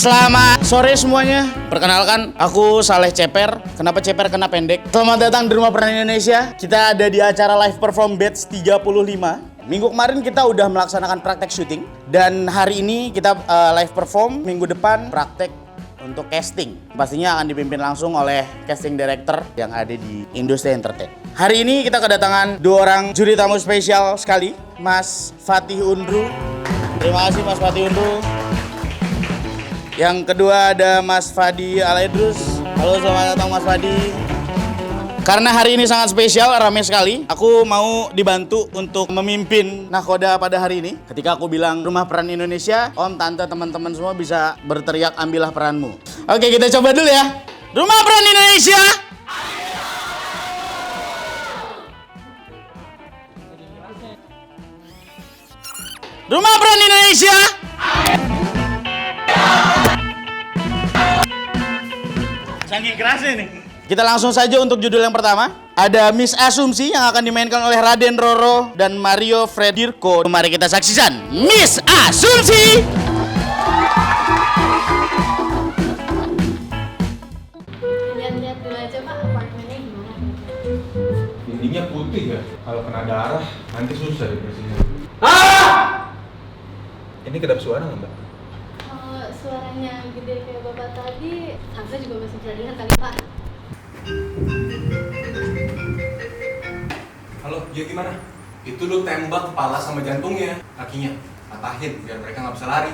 Selamat sore semuanya. Perkenalkan, aku Saleh Ceper. Kenapa Ceper? Kena pendek. Selamat datang di Rumah Peran Indonesia. Kita ada di acara live perform batch 35. Minggu kemarin kita udah melaksanakan praktek syuting. Dan hari ini kita live perform. Minggu depan praktek untuk casting. Pastinya akan dipimpin langsung oleh casting director yang ada di industri entertain. Hari ini kita kedatangan dua orang juri tamu spesial sekali. Mas Fatih Undru. Terima kasih Mas Fatih Undru. Yang kedua ada Mas Fadi Alaidrus. Halo, selamat datang Mas Fadi. Karena hari ini sangat spesial, ramai sekali, aku mau dibantu untuk memimpin Nakhoda pada hari ini. Ketika aku bilang Rumah Peran Indonesia, Om, Tante, teman-teman semua bisa berteriak, ambillah peranmu. Oke, kita coba dulu ya. Rumah Peran Indonesia. Rumah Peran Indonesia. Saking kerasnya nih. Kita langsung saja untuk judul yang pertama. Ada Miss Asumsi yang akan dimainkan oleh Raden Roro dan Mario Fredirko. Mari kita saksikan Miss Asumsi. Lihat-lihat dulu aja Pak, apartemennya gimana? Dindingnya putih ya. Kalau kena darah nanti susah dibersihin. Ini kedap suara nggak Mbak? Kalau suaranya gede kayak Bapak tadi, Tante juga masih bisa dengar kali Pak. Halo, ya gimana? Itu lu tembak kepala sama jantungnya, kakinya patahin biar mereka nggak bisa lari.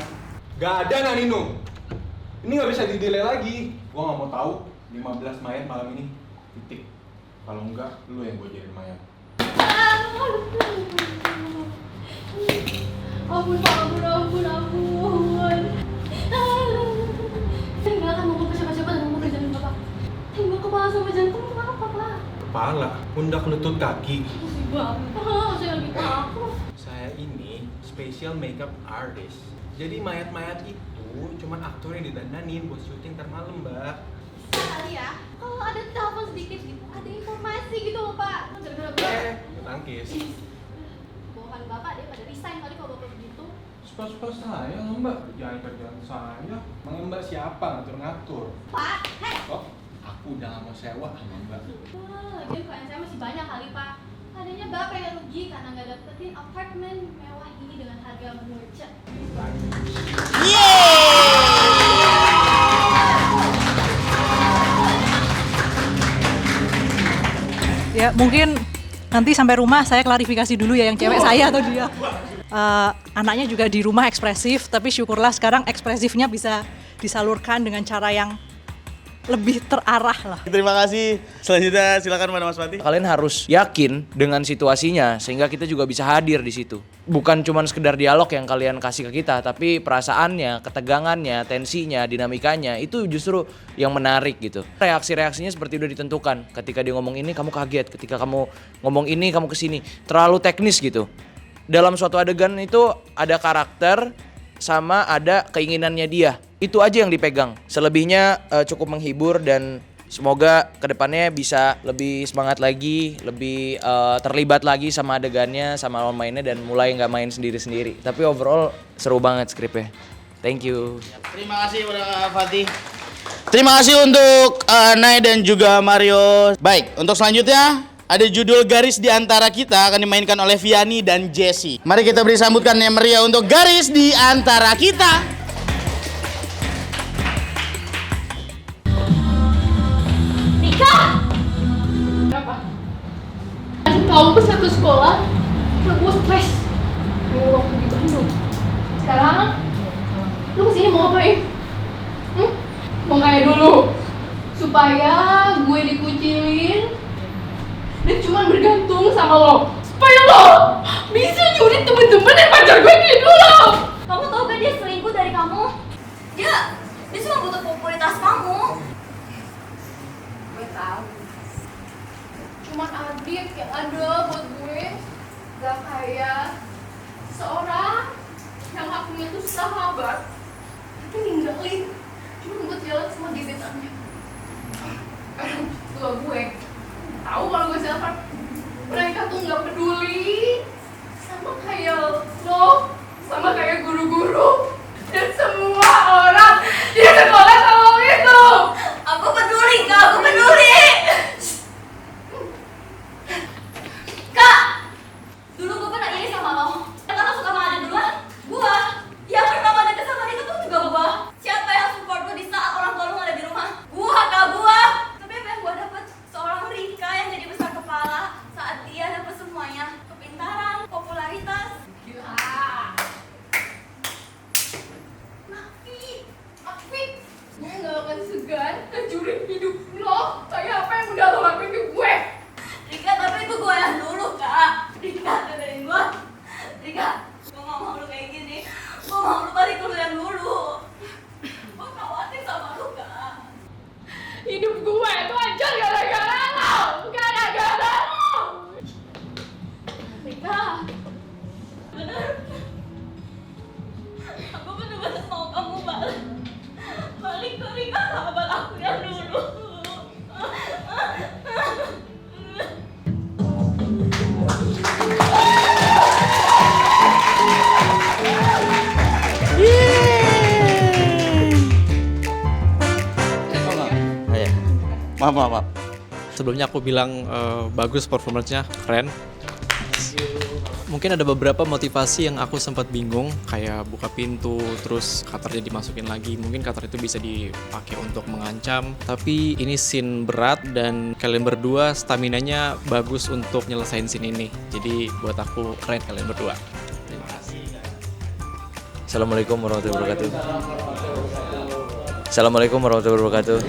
Gak ada Nanino. Ini nggak bisa di-delay lagi. Gua nggak mau tahu 15 mayat malam ini. Titik. Kalau enggak, lu yang gua jadi mayat. Ampun Pak, ampun. Enggak akan ngomong ke siapa-siapa dan ngomong ke jantung Bapak. Tembak kepala sama jantung apa Pak? Kepala, pundak, lutut, kaki. Pusing banget. Saya lagi takut. Saya ini special makeup artist. Jadi mayat-mayat itu cuman aktor yang didandanin buat syuting ntar malam, Mbak. Sekali ya, kalau ada telepon sedikit gitu, ada informasi gitu loh Pak. Gara-gara Tangkis. bawahan Bapak dia pada resign kali kalau Bapak begitu. Suka-suka saya loh Mbak, kerjaan saya. Emang Mbak siapa ngatur-ngatur? Pak, hei! Oh, aku udah gak mau sewa sama Mbak. Lagian klien saya masih banyak kali Pak. Adanya Bapak yang rugi karena nggak dapetin apartemen mewah ini dengan harga murah. Ya mungkin nanti sampai rumah saya klarifikasi dulu ya yang cewek saya atau dia. Anaknya juga di rumah ekspresif, tapi syukurlah sekarang ekspresifnya bisa disalurkan dengan cara yang lebih terarah lah. Terima kasih. Selanjutnya silakan pada Mas Fatih. Kalian harus yakin dengan situasinya sehingga kita juga bisa hadir di situ. Bukan cuma sekedar dialog yang kalian kasih ke kita, tapi perasaannya, ketegangannya, tensinya, dinamikanya itu justru yang menarik gitu. Reaksi-reaksinya seperti udah ditentukan. Ketika dia ngomong ini kamu kaget, ketika kamu ngomong ini kamu kesini. Terlalu teknis gitu. Dalam suatu adegan itu ada karakter sama ada keinginannya dia. Itu aja yang dipegang. Selebihnya cukup menghibur dan semoga kedepannya bisa lebih semangat lagi, lebih terlibat lagi sama adegannya, sama lawan mainnya dan mulai nggak main sendiri-sendiri. Tapi overall seru banget skripnya. Thank you. Terima kasih pada Fatih. Terima kasih untuk Nay dan juga Mario. Baik, untuk selanjutnya ada judul Garis di Antara Kita akan dimainkan oleh Viani dan Jesse. Mari kita beri sambutan yang meriah untuk Garis di Antara Kita. Kenapa? Kasih tahu ke satu sekolah, gue stres. Gue waktu di Bandung. Sekarang, lu kesini mau ngapain? Mau kayak dulu? Supaya gue dikucilin dan cuma bergantung sama lo. Supaya lo bisa nyuri temen-temen dan pacar gue kayak dulu. Kamu tahu kan dia selingkuh dari kamu? Dia cuma butuh popularitas kamu. Gue tahu. Cuman adik yang ada buat gue, gak kayak seorang yang akunya tuh sahabat, tapi ninggalin cuma buat jalan sama gebetannya. Kadang tua gue tahu kalau gue siapa, mereka tuh nggak peduli, sama kayak lo, sama kayak guru-guru dan semua orang di kan ngancurin hidup lo kayak apa yang udah lo lakuin ke gue. Rika, tapi itu gue yang dulu, Kak. Rika, dengerin gue. Rika, gue gak mau lu kayak gini. Gue mau lu balik ke lu yang dulu. Gue khawatir sama lu, Kak. Hidup gue itu hancur gara-gara lo, gara-gara lo. Rika, Bener. Aku bener-bener mau kamu balik. Balik ke Rika, sahabat aku yang dulu. Maaf. Sebelumnya aku bilang bagus performance-nya, keren. Mungkin ada beberapa motivasi yang aku sempat bingung, kayak buka pintu, terus cutter-nya dimasukin lagi. Mungkin cutter itu bisa dipakai untuk mengancam. Tapi ini scene berat dan kalian berdua stamina-nya bagus untuk nyelesain scene ini. Jadi buat aku keren kalian berdua. Terima kasih. Assalamualaikum warahmatullahi wabarakatuh. Assalamualaikum warahmatullahi wabarakatuh.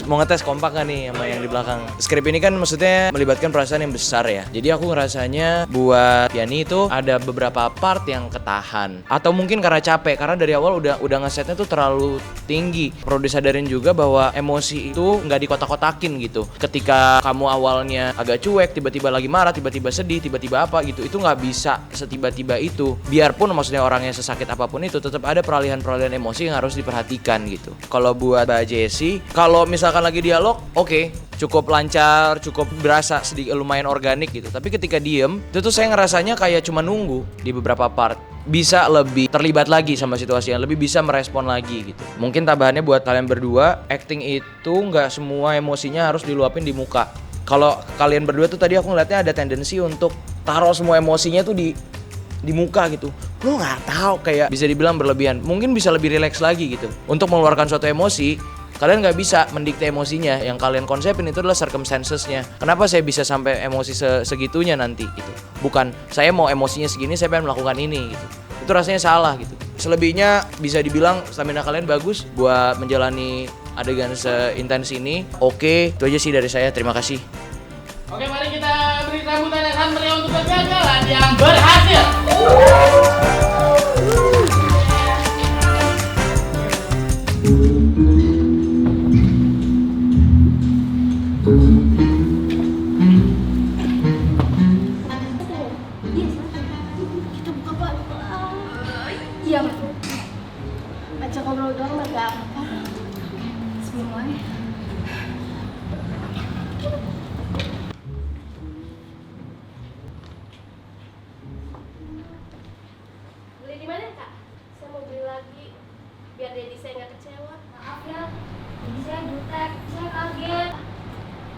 Mau ngetes kompak gak nih sama yang di belakang? Skrip ini kan maksudnya melibatkan perasaan yang besar ya. Jadi aku ngerasanya buat Yani itu ada beberapa part yang ketahan. Atau mungkin karena capek, karena dari awal udah ngesetnya tuh terlalu tinggi. Perlu disadarin juga bahwa emosi itu nggak dikotak-kotakin gitu. Ketika kamu awalnya agak cuek, tiba-tiba lagi marah, tiba-tiba sedih, tiba-tiba apa gitu, itu nggak bisa setiba-tiba itu. Biarpun maksudnya orangnya sesakit apapun itu, tetap ada peralihan-peralihan emosi yang harus diperhatikan gitu. Kalau buat Mbak Jessie, kalau misalkan lagi dialog, oke, cukup lancar, cukup berasa sedikit lumayan organik gitu. Tapi ketika diem, itu tuh saya ngerasanya kayak cuma nunggu di beberapa part. Bisa lebih terlibat lagi sama situasinya, lebih bisa merespon lagi gitu. Mungkin tambahannya buat kalian berdua, acting itu nggak semua emosinya harus diluapin di muka. Kalau kalian berdua tuh tadi aku ngeliatnya ada tendensi untuk taruh semua emosinya tuh di muka gitu. Lo nggak tahu, kayak bisa dibilang berlebihan. Mungkin bisa lebih rileks lagi gitu. Untuk mengeluarkan suatu emosi, kalian nggak bisa mendikte emosinya. Yang kalian konsepin itu adalah circumstances-nya. Kenapa saya bisa sampai emosi segitunya nanti gitu. Bukan saya mau emosinya segini, saya pengen melakukan ini gitu. Itu rasanya salah gitu. Selebihnya bisa dibilang stamina kalian bagus buat menjalani adegan seintens ini. Oke, itu aja sih dari saya. Terima kasih. Oke, mari kita beri tepuk tangan yang meriah untuk kegagalan yang berhasil. kita buka Pak. Iya Pak. Ajak ngobrol doang nggak apa-apa. Semuanya. Beli di mana Kak? Saya mau beli lagi biar Dedi saya nggak kecewa. Maaf ya, jadi saya jutek, saya kaget.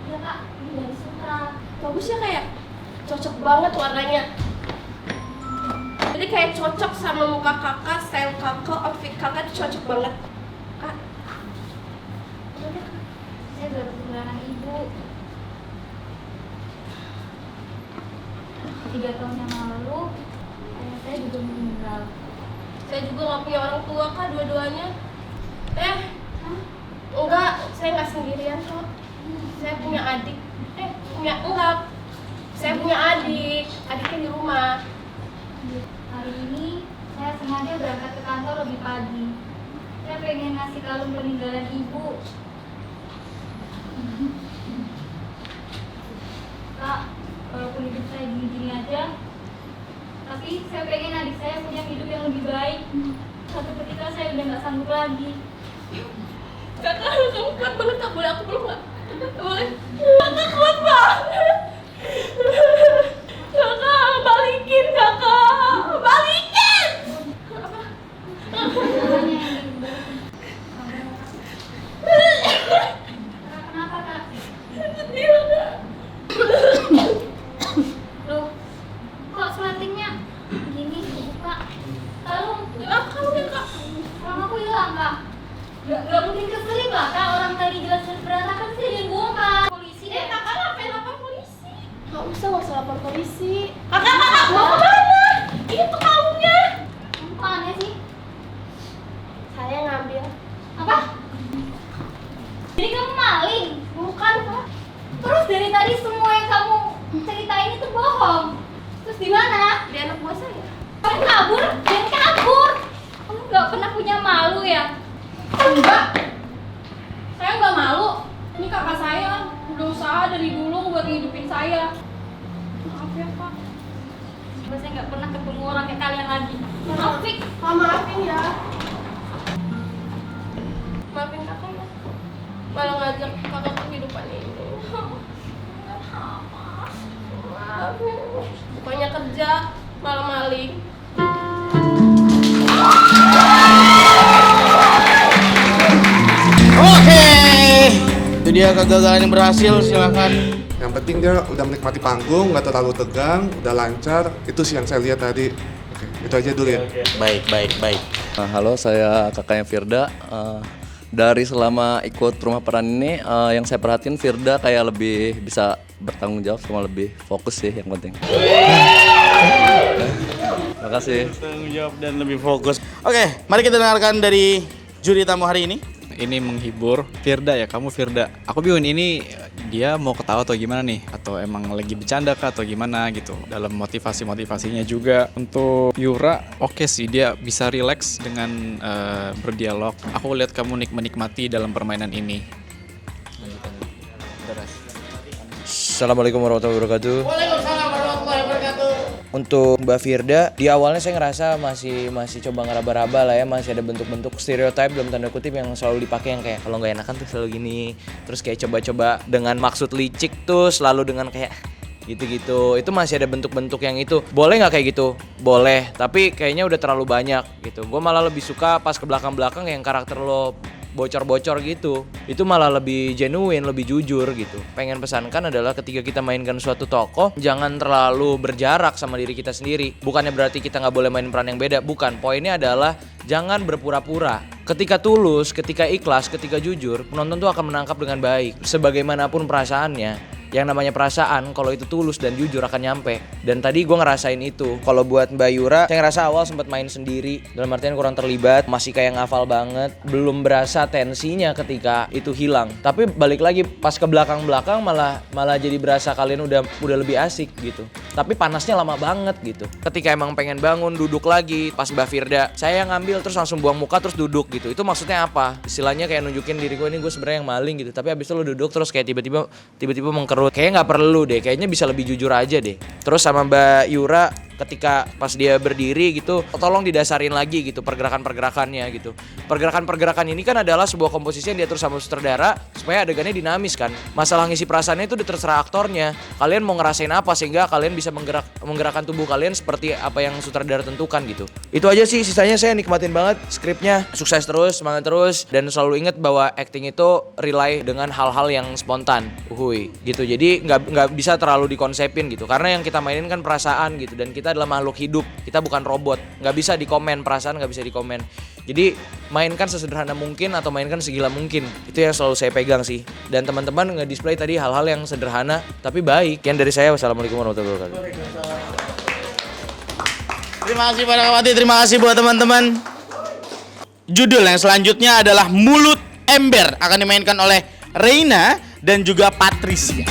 Ya Kak, ini dari Sutra. Bagus ya kayak cocok banget warnanya. Jadi kayak cocok sama muka kakak, style kakak, outfit kakak itu cocok banget. Kak, udah deh, Kak. Saya baru kehilangan ibu. 3 tahun yang lalu, ayah saya juga meninggal. Saya juga nggak punya orang tua Kak, dua-duanya. Enggak, saya nggak sendirian kok. Saya punya adik. Saya punya adik. Adiknya di rumah. Hari ini, saya sengaja berangkat ke kantor lebih pagi. Saya pengen ngasih kalung peninggalan ibu. Kak, walaupun hidup saya gini-gini aja, tapi saya pengen adik saya punya hidup yang lebih baik. Satu ketika saya udah nggak sanggup lagi. Kakak, kamu kuat banget. Tak boleh aku peluk nggak? Boleh. Kakak kuat banget. Kakak, balikin kakak. Balikin. Namanya yang kenapa Kak? Loh, kok slantingnya gini buka? Kalung, Kamu ya kak. kalung aku hilang Kak. Gak mungkin keselip lah Kak, orang tadi jelas berantakan sih jadi bongkar. Polisi deh. Kakak lapor polisi. Nggak usah lapor polisi. Kakak, mau kemana? Itu kalungnya. Kamu aneh sih. Saya ngambil. Apa? Jadi kamu maling? Bukan, Kak. Terus dari tadi semua yang kamu ceritain itu bohong. Terus di mana? Di anak buah saya. Kamu kabur? Jangan kabur. Kamu nggak pernah punya malu ya? Enggak. Saya nggak malu. Ini kakak saya udah usaha dari dulu buat ngidupin saya. Maaf ya, Kak. Saya nggak pernah ketemu orang kayak kalian lagi. Maafin. Maafin ya. Maafin kakak ya. Malah ngajak kakak kehidupan ini. Maafin. Bukannya kerja, malah maling. Oke, itu dia kegagalan yang berhasil. Silahkan. Yang penting dia udah menikmati panggung, nggak terlalu tegang, udah lancar. Itu sih yang saya lihat tadi. Oke, itu aja dulu ya. Baik. Halo, saya kakaknya Firda. Dari selama ikut Rumah Peran ini, yang saya perhatiin Firda kayak lebih bisa bertanggung jawab sama lebih fokus sih yang penting. Terima kasih. Tanggung jawab dan lebih fokus. Oke, mari kita dengarkan dari juri tamu hari ini. Ini menghibur. Firda ya, kamu Firda. Aku bingung ini dia mau ketawa atau gimana nih? Atau emang lagi bercanda kah atau gimana gitu? Dalam motivasi-motivasinya juga. Untuk Yura, oke sih dia bisa rileks dengan berdialog. Aku lihat kamu menikmati dalam permainan ini. Assalamualaikum warahmatullahi wabarakatuh. Waalaikumsalam warahmatullahi wabarakatuh. Untuk Mbak Firda, di awalnya saya ngerasa masih coba ngeraba-raba lah ya, masih ada bentuk-bentuk stereotype dalam tanda kutip yang selalu dipakai yang kayak kalau nggak enakan tuh selalu gini, terus kayak coba-coba dengan maksud licik tuh selalu dengan kayak gitu-gitu. Itu masih ada bentuk-bentuk yang itu. Boleh nggak kayak gitu? Boleh, tapi kayaknya udah terlalu banyak gitu. Gue malah lebih suka pas ke belakang-belakang yang karakter lo bocor-bocor gitu. Itu malah lebih genuine, lebih jujur gitu. Pengen pesankan adalah ketika kita mainkan suatu tokoh, jangan terlalu berjarak sama diri kita sendiri. Bukannya berarti kita nggak boleh main peran yang beda, bukan. Poinnya adalah jangan berpura-pura. Ketika tulus, ketika ikhlas, ketika jujur, penonton tuh akan menangkap dengan baik. Sebagaimanapun perasaannya, yang namanya perasaan kalau itu tulus dan jujur akan nyampe. Dan tadi gue ngerasain itu. Kalau buat Mbak Yura, saya ngerasa awal sempat main sendiri, dalam artian kurang terlibat, masih kayak ngafal banget, belum berasa tensinya ketika itu hilang. Tapi balik lagi pas ke belakang-belakang malah jadi berasa kalian udah lebih asik gitu. Tapi panasnya lama banget gitu. Ketika emang pengen bangun, duduk lagi, pas Mbak Firda, saya yang ngambil terus langsung buang muka terus duduk gitu. Itu maksudnya apa? Istilahnya kayak nunjukin diri gue, ini gue sebenarnya yang maling gitu. Tapi abis itu lo duduk terus kayak tiba-tiba mengkerut. Kayaknya nggak perlu deh, kayaknya bisa lebih jujur aja deh. Terus sama Mbak Yura, ketika pas dia berdiri gitu, tolong didasarin lagi gitu pergerakan-pergerakannya gitu. Pergerakan-pergerakan ini kan adalah sebuah komposisi yang diatur sama sutradara supaya adegannya dinamis kan. Masalah ngisi perasaannya itu udah terserah aktornya. Kalian mau ngerasain apa sehingga kalian bisa menggerakkan tubuh kalian seperti apa yang sutradara tentukan gitu. Itu aja sih, sisanya saya nikmatin banget skripnya. Sukses terus, semangat terus, dan selalu ingat bahwa acting itu rely dengan hal-hal yang spontan. Gitu. Jadi nggak bisa terlalu dikonsepin gitu. Karena yang kita mainin kan perasaan gitu, dan kita adalah makhluk hidup, kita bukan robot. Nggak bisa dikomen, perasaan nggak bisa dikomen. Jadi mainkan sesederhana mungkin atau mainkan segila mungkin. Itu yang selalu saya pegang sih. Dan teman-teman nge-display tadi hal-hal yang sederhana tapi baik. Yang dari saya, wassalamualaikum warahmatullahi wabarakatuh. Terima kasih Pak Rakawati, terima kasih buat teman-teman. Judul yang selanjutnya adalah Mulut Ember, akan dimainkan oleh Reina dan juga Patricia.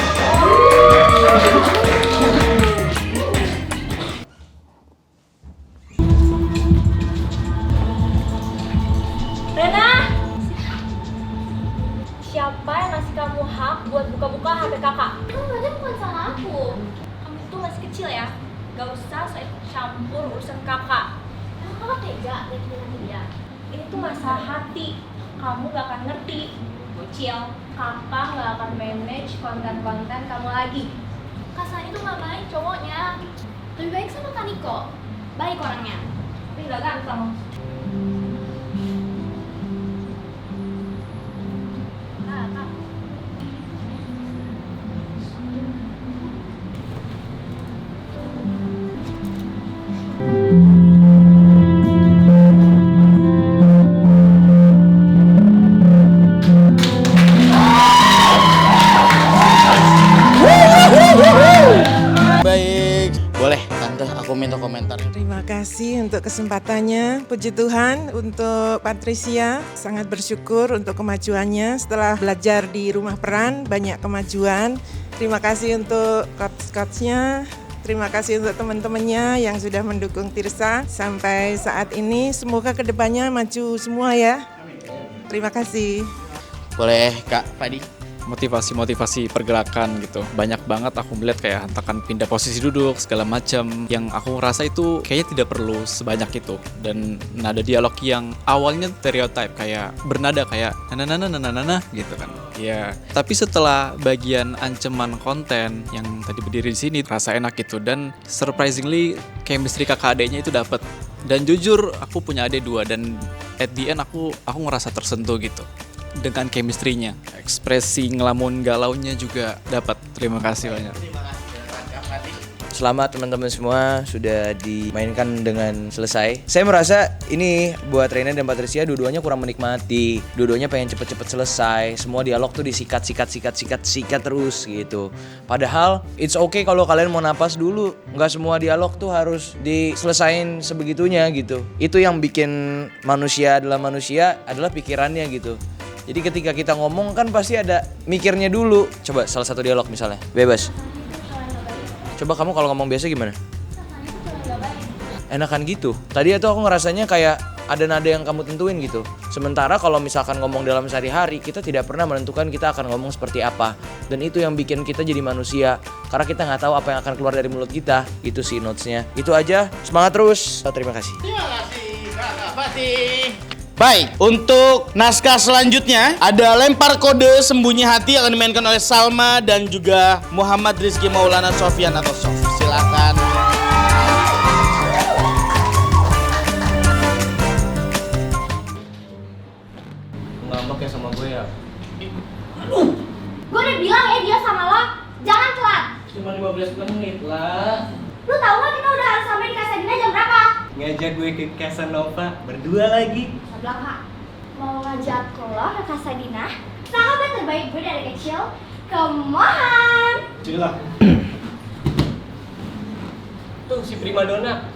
Rena! Siapa yang ngasih kamu hak buat buka-buka HP kakak? Kan berarti bukan salah aku. Kamu itu masih kecil ya. Gak usah saya campur urusan kakak. Emang kakak tega lihat dengan dia? Ini tuh masalah hati. Kamu gak akan ngerti. Bocil, kakak gak akan manage konten-konten kamu lagi. Kak Sani tuh gak baik cowoknya. Lebih baik sama Kak Niko. Baik orangnya. Tapi gak ganteng. Baik, boleh tante aku minta komentar. Terima kasih untuk kesempatannya. Puji Tuhan untuk Patricia, sangat bersyukur untuk kemajuannya. Setelah belajar di rumah peran, banyak kemajuan. Terima kasih untuk coach-coachnya. Terima kasih untuk teman-temannya yang sudah mendukung Tirsa sampai saat ini. Semoga kedepannya maju semua ya. Terima kasih. Boleh Kak Padi. Motivasi pergerakan gitu. Banyak banget aku melihat kayak hantakan pindah posisi duduk segala macam yang aku ngerasa itu kayaknya tidak perlu sebanyak itu. Dan nada dialog yang awalnya stereotype kayak bernada kayak nananana gitu kan. Ya, tapi setelah bagian ancaman konten yang tadi berdiri di sini rasa enak gitu dan surprisingly chemistry kakak adeknya itu dapat. Dan jujur aku punya adik 2 dan at the end aku ngerasa tersentuh gitu dengan chemistry-nya. Ekspresi ngelamun galaunya juga dapat. Terima kasih banyak. Selamat teman-teman semua sudah dimainkan dengan selesai. Saya merasa ini buat Reina dan Patricia dua-duanya kurang menikmati. Dua-duanya pengen cepet-cepet selesai. Semua dialog tuh disikat terus gitu. Padahal it's okay kalau kalian mau napas dulu. Nggak semua dialog tuh harus diselesain sebegitunya gitu. Itu yang bikin manusia adalah pikirannya gitu. Jadi ketika kita ngomong kan pasti ada mikirnya dulu. Coba salah satu dialog misalnya, bebas. Coba kamu kalau ngomong biasa gimana? Enakan gitu. Tadi itu aku ngerasanya kayak ada nada yang kamu tentuin gitu. Sementara kalau misalkan ngomong dalam sehari-hari, kita tidak pernah menentukan kita akan ngomong seperti apa. Dan itu yang bikin kita jadi manusia. Karena kita nggak tahu apa yang akan keluar dari mulut kita. Itu sih notes-nya. Itu aja. Semangat terus. Terima kasih. Terima kasih Kak Fatih. Baik, untuk naskah selanjutnya ada Lempar Kode Sembunyi Hati yang akan dimainkan oleh Salma dan juga Muhammad Rizky Maulana Sofyan atau Sof. Silakan. Ngambek ya sama gue ya? Gue udah bilang ya dia sama lo, jangan telat. Cuma 15 menit lah. Lu tahu nggak kita udah harus sampai di Casadina jam berapa? Ngajak gue ke Casanova berdua lagi. Sebelah Kak, mau ngajak lo ke Casadina, sahabat terbaik gue dari kecil. Come on. Cila. Tuh si primadona,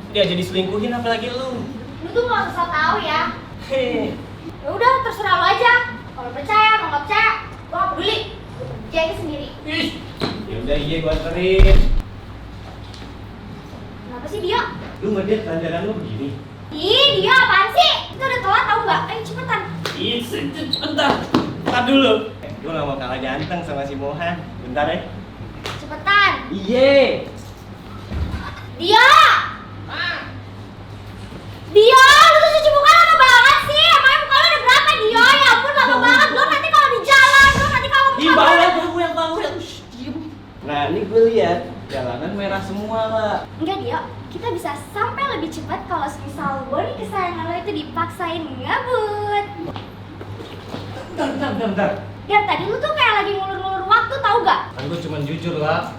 dia jadi selingkuhin apalagi lu. Lu tuh nggak usah tahu ya. Hei. Ya udah terserah lo aja. Kalau percaya, kalau nggak percaya, gue nggak peduli. Jadi sendiri. Ya udah iya gue anterin. Kenapa sih dia? Lu ngeliat dandanan lu begini. Ih, dia apaan sih? Itu udah telat tau nggak? Ayo cepetan. Ih, bentar. Bentar dulu. Gue gak mau kalah ganteng sama si Mohan. Bentar ya. Cepetan. Iye. Dia! Dia! Lu tuh cuci muka lama banget sih! Emangnya muka lu udah berapa, Dia? Ya ampun, lama banget. Belum nanti kalau di jalan. Belum nanti kalau Ih, bau yang bau. Diem. Nah, ini gue lihat jalanan merah semua, Pak. Enggak, Dia. Kita bisa sampai lebih cepat kalau misal body kesayangan lo itu dipaksain ngebut. Bentar. Dia tadi lu tuh kayak lagi ngulur-ngulur waktu, tau gak? Kan gue cuma jujur lah.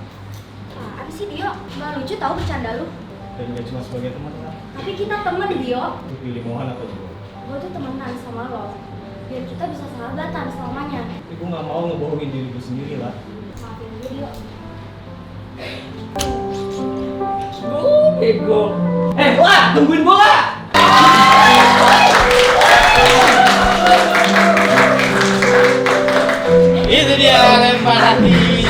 Apaan sih, Dio? Gak lucu tau bercanda lu. Dan gak cuma sebagai teman lah. Tapi kita temen, Dio. Lu pilih Mohan atau gue? Gue tuh temenan sama lo. Biar kita bisa sahabatan selamanya. Tapi gue gak mau ngebohongin diri gue sendiri lah. Maafin gue, Dio. Bego. Wah, tungguin gue lah. Itu dia Lempar Hati.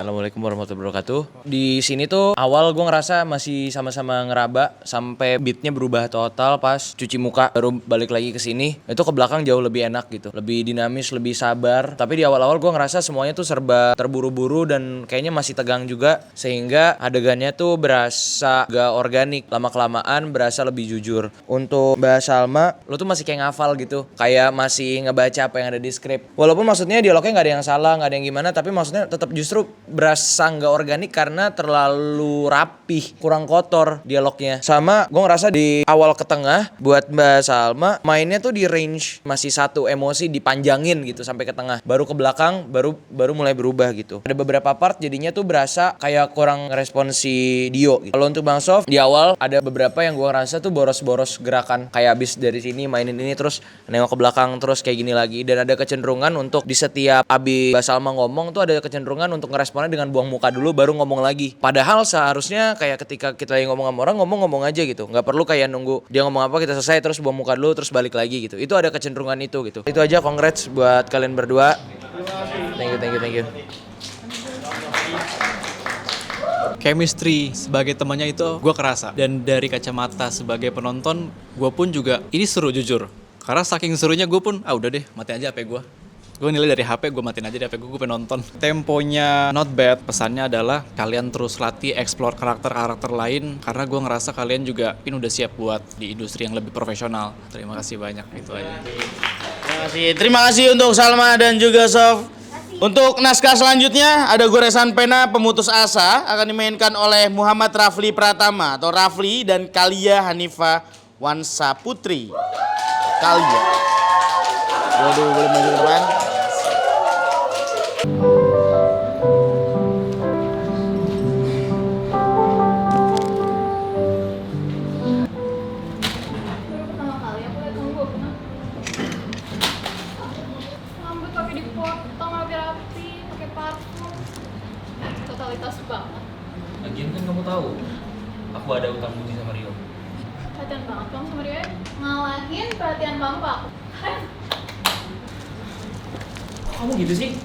Assalamualaikum warahmatullahi wabarakatuh. Di sini tuh awal gue ngerasa masih sama-sama ngeraba sampai beatnya berubah total pas cuci muka baru balik lagi ke sini. Itu ke belakang jauh lebih enak gitu, lebih dinamis, lebih sabar. Tapi di awal-awal gue ngerasa semuanya tuh serba terburu-buru dan kayaknya masih tegang juga sehingga adegannya tuh berasa gak organik. Lama-kelamaan berasa lebih jujur. Untuk Mbak Salma, lo tuh masih kayak ngafal gitu, kayak masih ngebaca apa yang ada di skrip. Walaupun maksudnya dialognya gak ada yang salah, gak ada yang gimana, tapi maksudnya tetap justru berasa nggak organik karena terlalu rapih, kurang kotor dialognya. Sama gue ngerasa di awal ke tengah buat Mbak Salma mainnya tuh di range masih satu emosi dipanjangin gitu sampai ke tengah. Baru ke belakang baru mulai berubah gitu. Ada beberapa part jadinya tuh berasa kayak kurang respon si Dio gitu. Kalau untuk Bang Sof di awal ada beberapa yang gue ngerasa tuh boros-boros gerakan, kayak abis dari sini mainin ini terus nengok ke belakang terus kayak gini lagi, dan ada kecenderungan untuk di setiap abis Mbak Salma ngomong tuh ada kecenderungan untuk ngeresponnya dengan buang muka dulu baru ngomong lagi. Padahal seharusnya kayak ketika kita lagi ngomong sama orang, ngomong aja gitu. Nggak perlu kayak nunggu dia ngomong apa kita selesai terus buang muka dulu terus balik lagi gitu. Itu ada kecenderungan itu gitu. Itu aja, congrats buat kalian berdua. Thank you. Chemistry sebagai temannya itu gue kerasa. Dan dari kacamata sebagai penonton, gue pun juga ini seru jujur. Karena saking serunya gue pun, udah deh mati aja HP gue. Gue nilai dari HP, gue matiin aja di HP gue penonton. Temponya not bad, pesannya adalah kalian terus latih, explore karakter-karakter lain. Karena gue ngerasa kalian juga ini udah siap buat di industri yang lebih profesional. Terima kasih banyak, itu aja. Terima kasih untuk Salma dan juga Sof. Untuk naskah selanjutnya ada Goresan Pena Pemutus Asa akan dimainkan oleh Muhammad Rafli Pratama atau Rafli dan Kalia Hanifa Wansa Putri. Kalia. Waduh, boleh maju ke depan. Pertama kali aku lihat kamu pernah rambut pakai dipotong rapi-rapi, pakai parfum, totalitas banget. Lagian kan kamu tahu, aku ada utang budi sama Rio. Perhatian banget kamu sama dia, ngalahin perhatian kamu ke aku. Kamu gitu sih?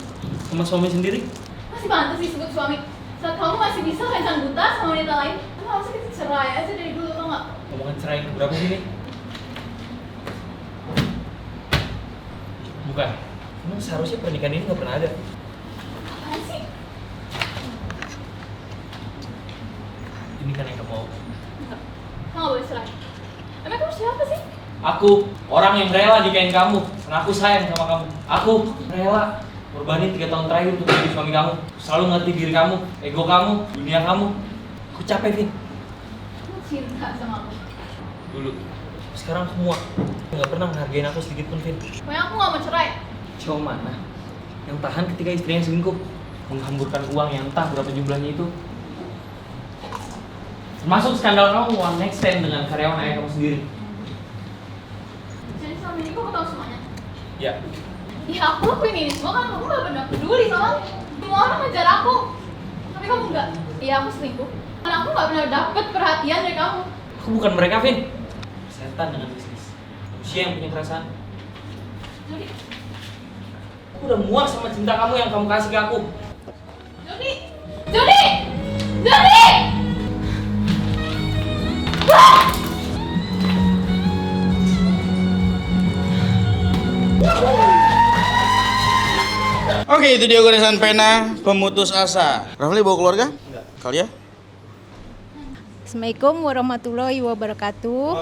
Sama suami sendiri? Masih pantas disebut suami. Saat kamu masih bisa kencan buta sama wanita lain, kamu harusnya kita cerai aja dari dulu, tau gak? Ngomongin cerai berapa sih nih? Bukan. Emang seharusnya pernikahan ini nggak pernah ada. Apaan sih? Ini kan yang kamu mau. Enggak, kamu gak boleh cerai. Emang kamu siapa sih? Aku orang yang rela nikahin kamu karena aku sayang sama kamu. Aku rela korbanin 3 tahun terakhir untuk jadi suami kamu. Selalu ngerti diri kamu, ego kamu, dunia kamu. Aku capek, Vin. Kamu cinta sama aku. Dulu. Sekarang semua. Nggak pernah menghargain aku sedikit pun, Vin. Pokoknya aku gak mau cerai. Cowok mana yang tahan ketika istrinya selingkuh, menghamburkan uang yang entah berapa jumlahnya itu. Termasuk skandal kamu one night stand dengan karyawan ayah kamu sendiri. Jadi selama ini kamu tahu semuanya. Ya. Ya aku lakuin ini semua kan kamu gak pernah peduli sama aku. Semua orang ngejar aku, tapi kamu enggak. Iya aku selingkuh. Dan aku gak pernah dapet perhatian dari kamu. Aku bukan mereka, Vin. Setan dengan bisnis. Manusia yang punya perasaan. Jody, Aku udah muak sama cinta kamu yang kamu kasih ke aku. Jody, Jody, Jody! Oke, itu dia Goresan Pena Pemutus Asa. Rafli bawa keluarga? Enggak. Kalia? Assalamualaikum warahmatullahi wabarakatuh.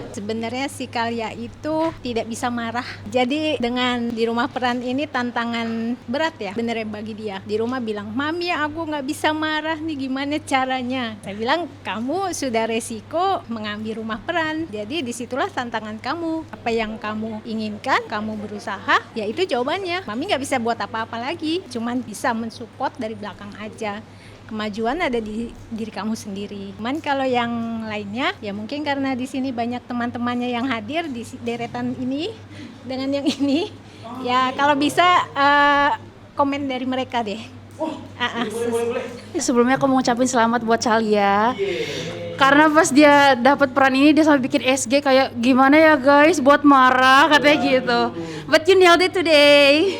Sebenarnya si Kalia itu tidak bisa marah. Jadi dengan di rumah peran ini tantangan berat ya benernya bagi dia. Di rumah bilang, "Mami, aku nggak bisa marah nih, gimana caranya?" Saya bilang, "Kamu sudah resiko mengambil rumah peran. Jadi disitulah tantangan kamu. Apa yang kamu inginkan, kamu berusaha, ya itu jawabannya. Mami nggak bisa buat apa-apa lagi. Cuman bisa mensupport dari belakang aja. Kemajuan ada di diri kamu sendiri. Cuman kalau yang lainnya, ya mungkin karena di sini banyak teman-temannya yang hadir di deretan ini dengan yang ini. Ya kalau bisa komen dari mereka deh. Sebelumnya aku mau ngucapin selamat buat Calia. Karena pas dia dapat peran ini dia sampai bikin SG kayak gimana ya guys buat marah katanya gitu. But you nailed it today.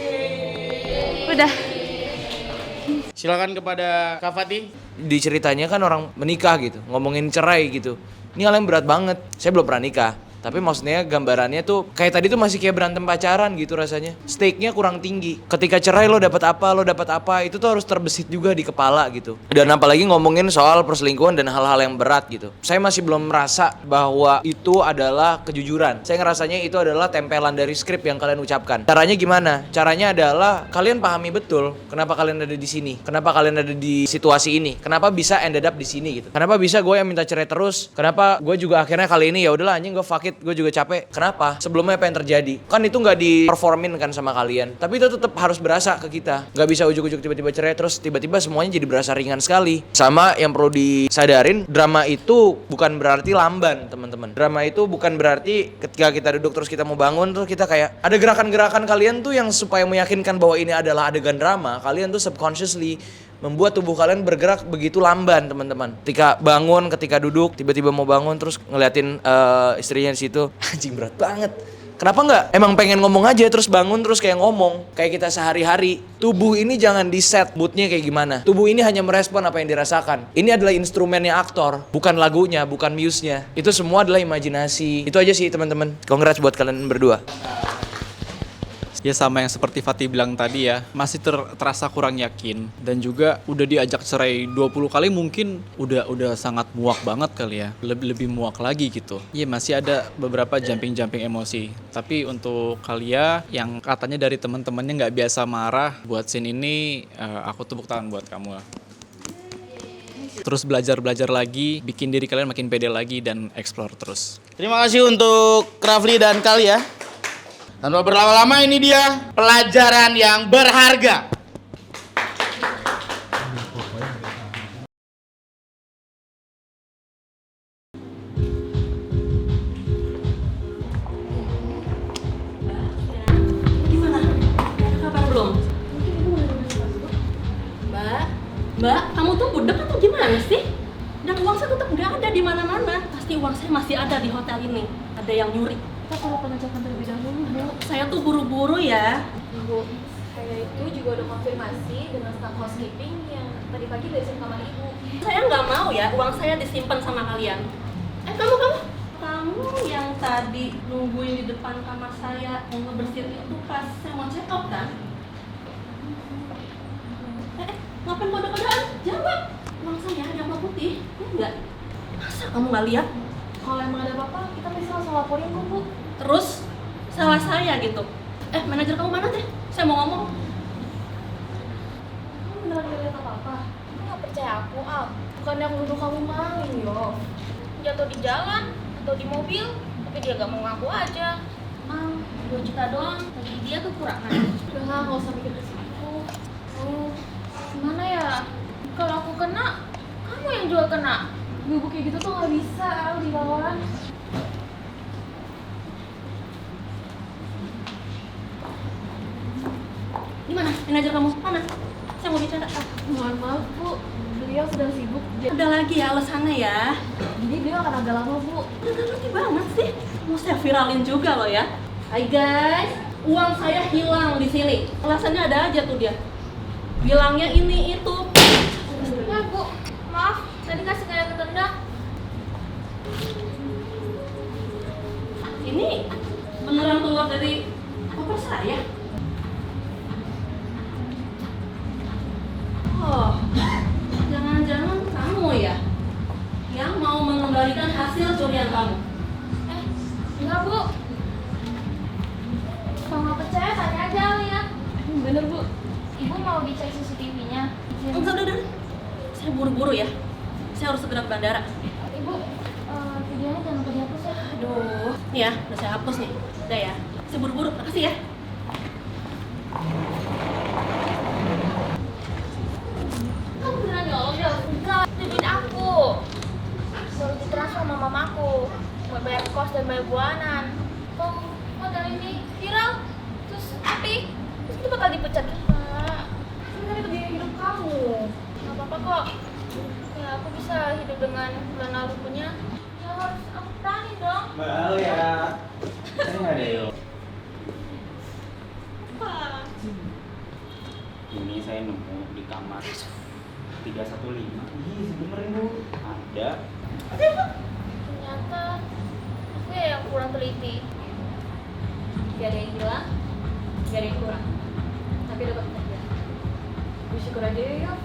Udah. Silakan kepada Kak Fatih. Di ceritanya kan orang menikah gitu, ngomongin cerai gitu. Ini hal yang berat banget. Saya belum pernah nikah. Tapi maksudnya gambarannya tuh kayak tadi tuh masih kayak berantem pacaran gitu rasanya. Stake-nya kurang tinggi. Ketika cerai lo dapat apa, itu tuh harus terbesit juga di kepala gitu. Dan apalagi ngomongin soal perselingkuhan dan hal-hal yang berat gitu. Saya masih belum merasa bahwa itu adalah kejujuran. Saya ngerasanya itu adalah tempelan dari skrip yang kalian ucapkan. Caranya gimana? Caranya adalah kalian pahami betul kenapa kalian ada di sini. Kenapa kalian ada di situasi ini? Kenapa bisa ended up di sini gitu. Kenapa bisa gue yang minta cerai terus? Kenapa gue juga akhirnya kali ini ya udahlah anjing gue fuck it. fuck it, gue juga capek. Kenapa? Sebelumnya apa yang terjadi? Kan itu nggak di-performin kan sama kalian. Tapi itu tetap harus berasa ke kita. Nggak bisa ujuk-ujuk tiba-tiba cerai, terus tiba-tiba semuanya jadi berasa ringan sekali. Sama yang perlu disadarin, drama itu bukan berarti lamban, teman-teman. Drama itu bukan berarti ketika kita duduk terus kita mau bangun, terus kita kayak ada gerakan-gerakan kalian tuh yang supaya meyakinkan bahwa ini adalah adegan drama. Kalian tuh subconsciously membuat tubuh kalian bergerak begitu lamban, teman-teman. Ketika bangun, ketika duduk, tiba-tiba mau bangun terus ngeliatin istrinya di situ, anjing berat banget. Kenapa nggak emang pengen ngomong aja terus bangun terus kayak ngomong kayak kita sehari-hari. Tubuh ini jangan di set moodnya kayak gimana. Tubuh ini hanya merespon apa yang dirasakan. Ini adalah instrumennya aktor, bukan lagunya, bukan muse-nya. Itu semua adalah imajinasi. Itu aja sih teman-teman. Congrats buat kalian berdua. Ya sama yang seperti Fatih bilang tadi ya, masih terasa kurang yakin dan juga udah diajak cerai 20 kali mungkin udah sangat muak banget kali ya. Lebih muak lagi gitu. Ya masih ada beberapa jumping emosi. Tapi untuk kalian yang katanya dari teman-temannya nggak biasa marah, buat scene ini aku tepuk tangan buat kamu. Terus belajar lagi, bikin diri kalian makin pede lagi dan explore terus. Terima kasih untuk Rafli dan Kali ya. Tanpa berlama-lama, ini dia pelajaran yang berharga. Gimana? Ada kabar belum? Mbak, kamu tuh budek atau gimana sih? Dan uang saya tetap nggak ada di mana-mana. Pasti uang saya masih ada di hotel ini. Ada yang nyuri. Kita perlu pengecekan terlebih dahulu, Bu. Saya tuh buru-buru ya. Bu, saya itu juga udah konfirmasi dengan staf housekeeping yang tadi pagi dari kamar Ibu. Saya nggak mau ya uang saya disimpan sama kalian. Kamu yang tadi nungguin di depan kamar saya mau ngebersihin itu pas saya mau check out kan? Ngapain kode-kodean? Jawab. Uang saya yang warna putih, enggak? Masa kamu nggak lihat? Kalau emang ada apa-apa, kita bisa langsung laporin kok, Bu. Terus salah saya gitu. Manajer kamu mana teh? Saya mau ngomong. Kamu beneran gak lihat apa-apa? Kamu gak percaya aku, Al? Bukannya aku nuduh kamu maling, yo. Jatuh di jalan atau di mobil, tapi dia gak mau ngaku aja. 2 juta doang, bagi dia tuh kurang. Udah lah, gak usah mikir ke situ. Gimana ya? Kalau aku kena, kamu yang juga kena. Bu, kayak gitu tuh gak bisa, Al, dilawan. Gimana? Manajer kamu mana? Saya mau bicara. Mohon maaf, Bu. Beliau sedang sibuk. Ada lagi ya alasannya ya? Jadi beliau akan agak lama, Bu. Udah ngerti banget sih. Mau saya viralin juga loh ya. Hai guys, uang saya hilang di sini. Alasannya ada aja tuh dia. Bilangnya ini itu. Ya Bu, maaf, tadi kasih kayak ketendang. Ini beneran keluar dari koper saya. Oh, jangan-jangan kamu ya yang mau mengembalikan hasil curian kamu? Enggak Bu. Kalau nggak percaya tanya aja lihat. Bener, Bu. Ibu mau dicek CCTV-nya. Udah. Saya buru-buru ya. Saya harus segera ke bandara. Ibu, videonya jangan lupa dihapus ya. Aduh, nih ya, udah saya hapus nih. Udah ya, saya buru-buru. Makasih ya. Kamu beneran nyolong ya? Enggak, itu duit aku. Suruh ditransfer sama mamaku buat bayar kos dan bayar bulanan. Kalau hotel ini viral, terus api, terus kita bakal dipecat juga. Sebenarnya itu biaya hidup kamu. Gak apa-apa kok. Ya aku bisa hidup dengan bulan lalu punya. Ya harus aku berani dong. Mbak ya. Saya nggak ada yuk. Apa? Ini saya nemu di kamar 315. Ih, benerin Bu. Ada. Ternyata aku ya yang kurang teliti. Gak ada yang hilang, gak ada yang kurang. Tapi dapat kerja. Bersyukur aja yuk.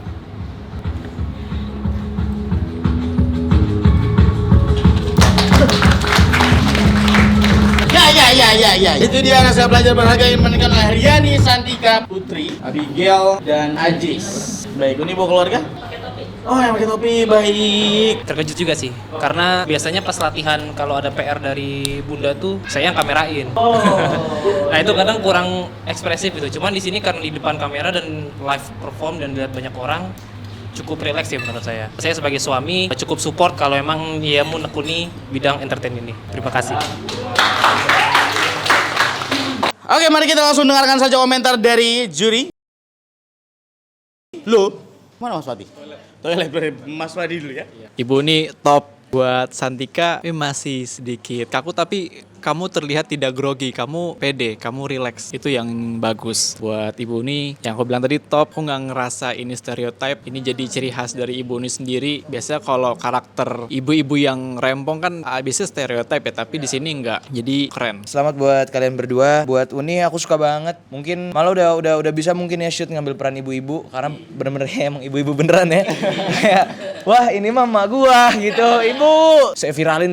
Ya. Itu dia naskah pelajar berharga yang dimainkan oleh Riani, Santika, Putri, Abigail, dan Ajis. Baik, ini bawa keluarga? Pakai topi. Oh, yang pakai topi, baik. Terkejut juga sih, karena biasanya pas latihan kalau ada PR dari Bunda tuh saya yang kamerain. Nah itu kadang kurang ekspresif gitu. Cuman di sini karena di depan kamera dan live perform dan dilihat banyak orang, cukup rileks sih menurut saya. Saya sebagai suami cukup support kalau emang dia mau nekuni bidang entertain ini. Terima kasih. Oke, mari kita langsung dengarkan saja komentar dari juri. Lo, mana Mas Fadi? Toilet Mas Fadi dulu ya. Ibu ini top buat Santika, masih sedikit kaku tapi kamu terlihat tidak grogi, kamu pede, kamu relax. Itu yang bagus buat Ibu Uni. Yang aku bilang tadi top, aku nggak ngerasa ini stereotype. Ini jadi ciri khas dari Ibu Uni sendiri. Biasanya kalau karakter ibu-ibu yang rempong kan biasanya stereotype ya, tapi di sini enggak. Jadi keren. Selamat buat kalian berdua. Buat Uni aku suka banget. Mungkin malah udah bisa mungkin ya shoot ngambil peran ibu-ibu karena bener-bener emang ibu-ibu beneran ya. Kayak wah ini mama gua gitu. Ibu. Saya viralin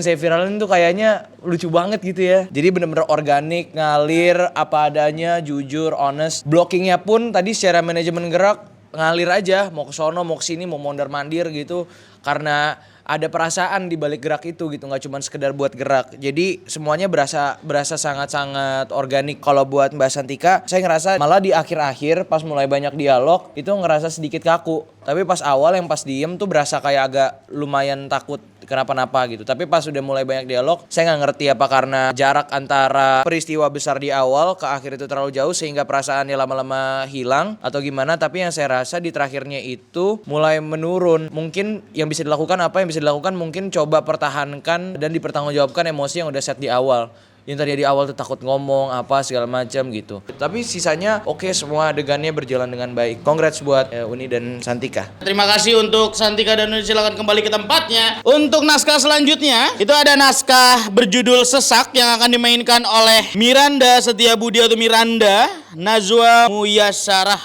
tuh kayaknya lucu banget gitu ya. Jadi bener-bener organik, ngalir apa adanya, jujur, honest. Blockingnya pun tadi secara manajemen gerak ngalir aja, mau ke sono, mau ke sini, mau mondar-mandir gitu. Karena ada perasaan di balik gerak itu gitu, nggak cuma sekedar buat gerak. Jadi semuanya berasa sangat-sangat organik. Kalau buat Mbak Santika, saya ngerasa malah di akhir-akhir pas mulai banyak dialog itu ngerasa sedikit kaku. Tapi pas awal yang pas diem tuh berasa kayak agak lumayan takut kenapa-napa gitu. Tapi pas udah mulai banyak dialog, saya nggak ngerti apa karena jarak antara peristiwa besar di awal ke akhir itu terlalu jauh sehingga perasaannya lama-lama hilang atau gimana. Tapi yang saya rasa di terakhirnya itu mulai menurun. Mungkin yang bisa dilakukan apa? Yang bisa dilakukan mungkin coba pertahankan dan dipertanggungjawabkan emosi yang udah set di awal. Yang tadi di awal tuh takut ngomong apa segala macam gitu. Tapi sisanya oke, semua adegannya berjalan dengan baik. Congrats buat Uni dan Santika. Terima kasih untuk Santika dan Uni, silakan kembali ke tempatnya. Untuk naskah selanjutnya, itu ada naskah berjudul Sesak yang akan dimainkan oleh Miranda Setiabudi atau Miranda Najwa Muyasyarah.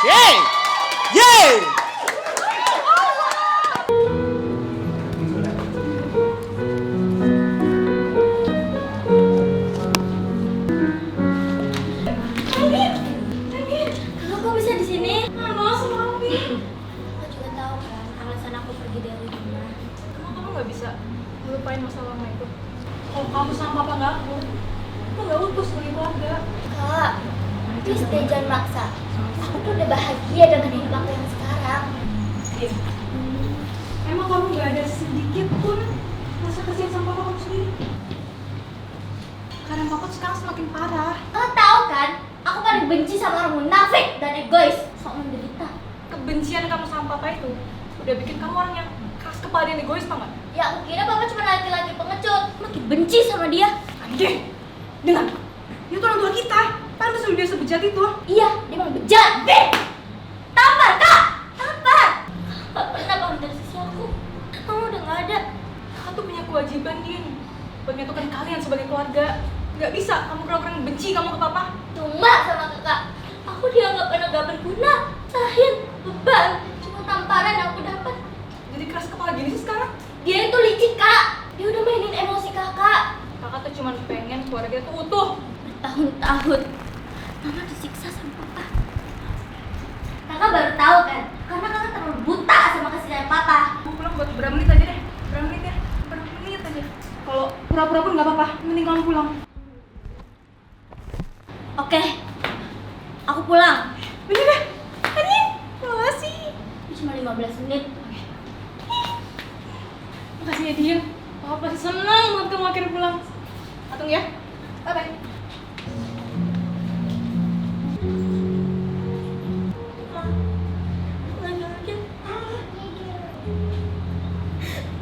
Yeay! Yeay! Lupain masa lama itu. Kalau kamu sama papa nggak aku nggak utuh sebagai keluarga. Kak, please deh jangan maksa. Aku tuh udah bahagia dengan hidup aku yang sekarang. Emang kamu nggak ada sedikit pun rasa kasihan sama papa kamu sendiri? Karena papa sekarang semakin parah. Kau tahu kan, aku paling benci sama orang munafik dan egois, sok menderita. Kebencian kamu sama papa itu udah bikin kamu orang yang keras kepala dan egois, tau nggak? Ya aku kira papa cuma laki-laki pengecut, makin benci sama dia. Andi, dengar, dia tuh orang tua kita. Pantes udah dia sebejat itu. Iya, dia emang bejat. Tampar kak, tampar. Gak pernah bangun dari sisi aku. Kamu udah gak ada. Kakak tuh punya kewajiban, Din, buat menyatukan kalian sebagai keluarga. Gak bisa kamu pura-pura benci kamu ke papa. Cuma sama kakak, aku dianggap anak gak berguna, sahid, beban. Cuma tamparan yang aku dapat. Jadi keras kepala gini sih sekarang? Dia itu licik kak. Dia udah mainin emosi kakak. Kakak tuh cuma pengen keluarga kita tuh utuh. Bertahun-tahun mama disiksa sama papa. Kakak baru tahu kan? Karena kakak terlalu buta sama kasih sayang papa. Mau pulang buat berapa menit aja deh. Berapa menit ya? Berapa menit aja. Kalau pura-pura pun nggak apa-apa. Mending kamu pulang. Oke, aku pulang. Bener deh. Tadi, makasih. Cuma 15 menit. Makasih ya Din. Papa pasti senang banget kamu akhirnya pulang. Atung ya. Bye-bye.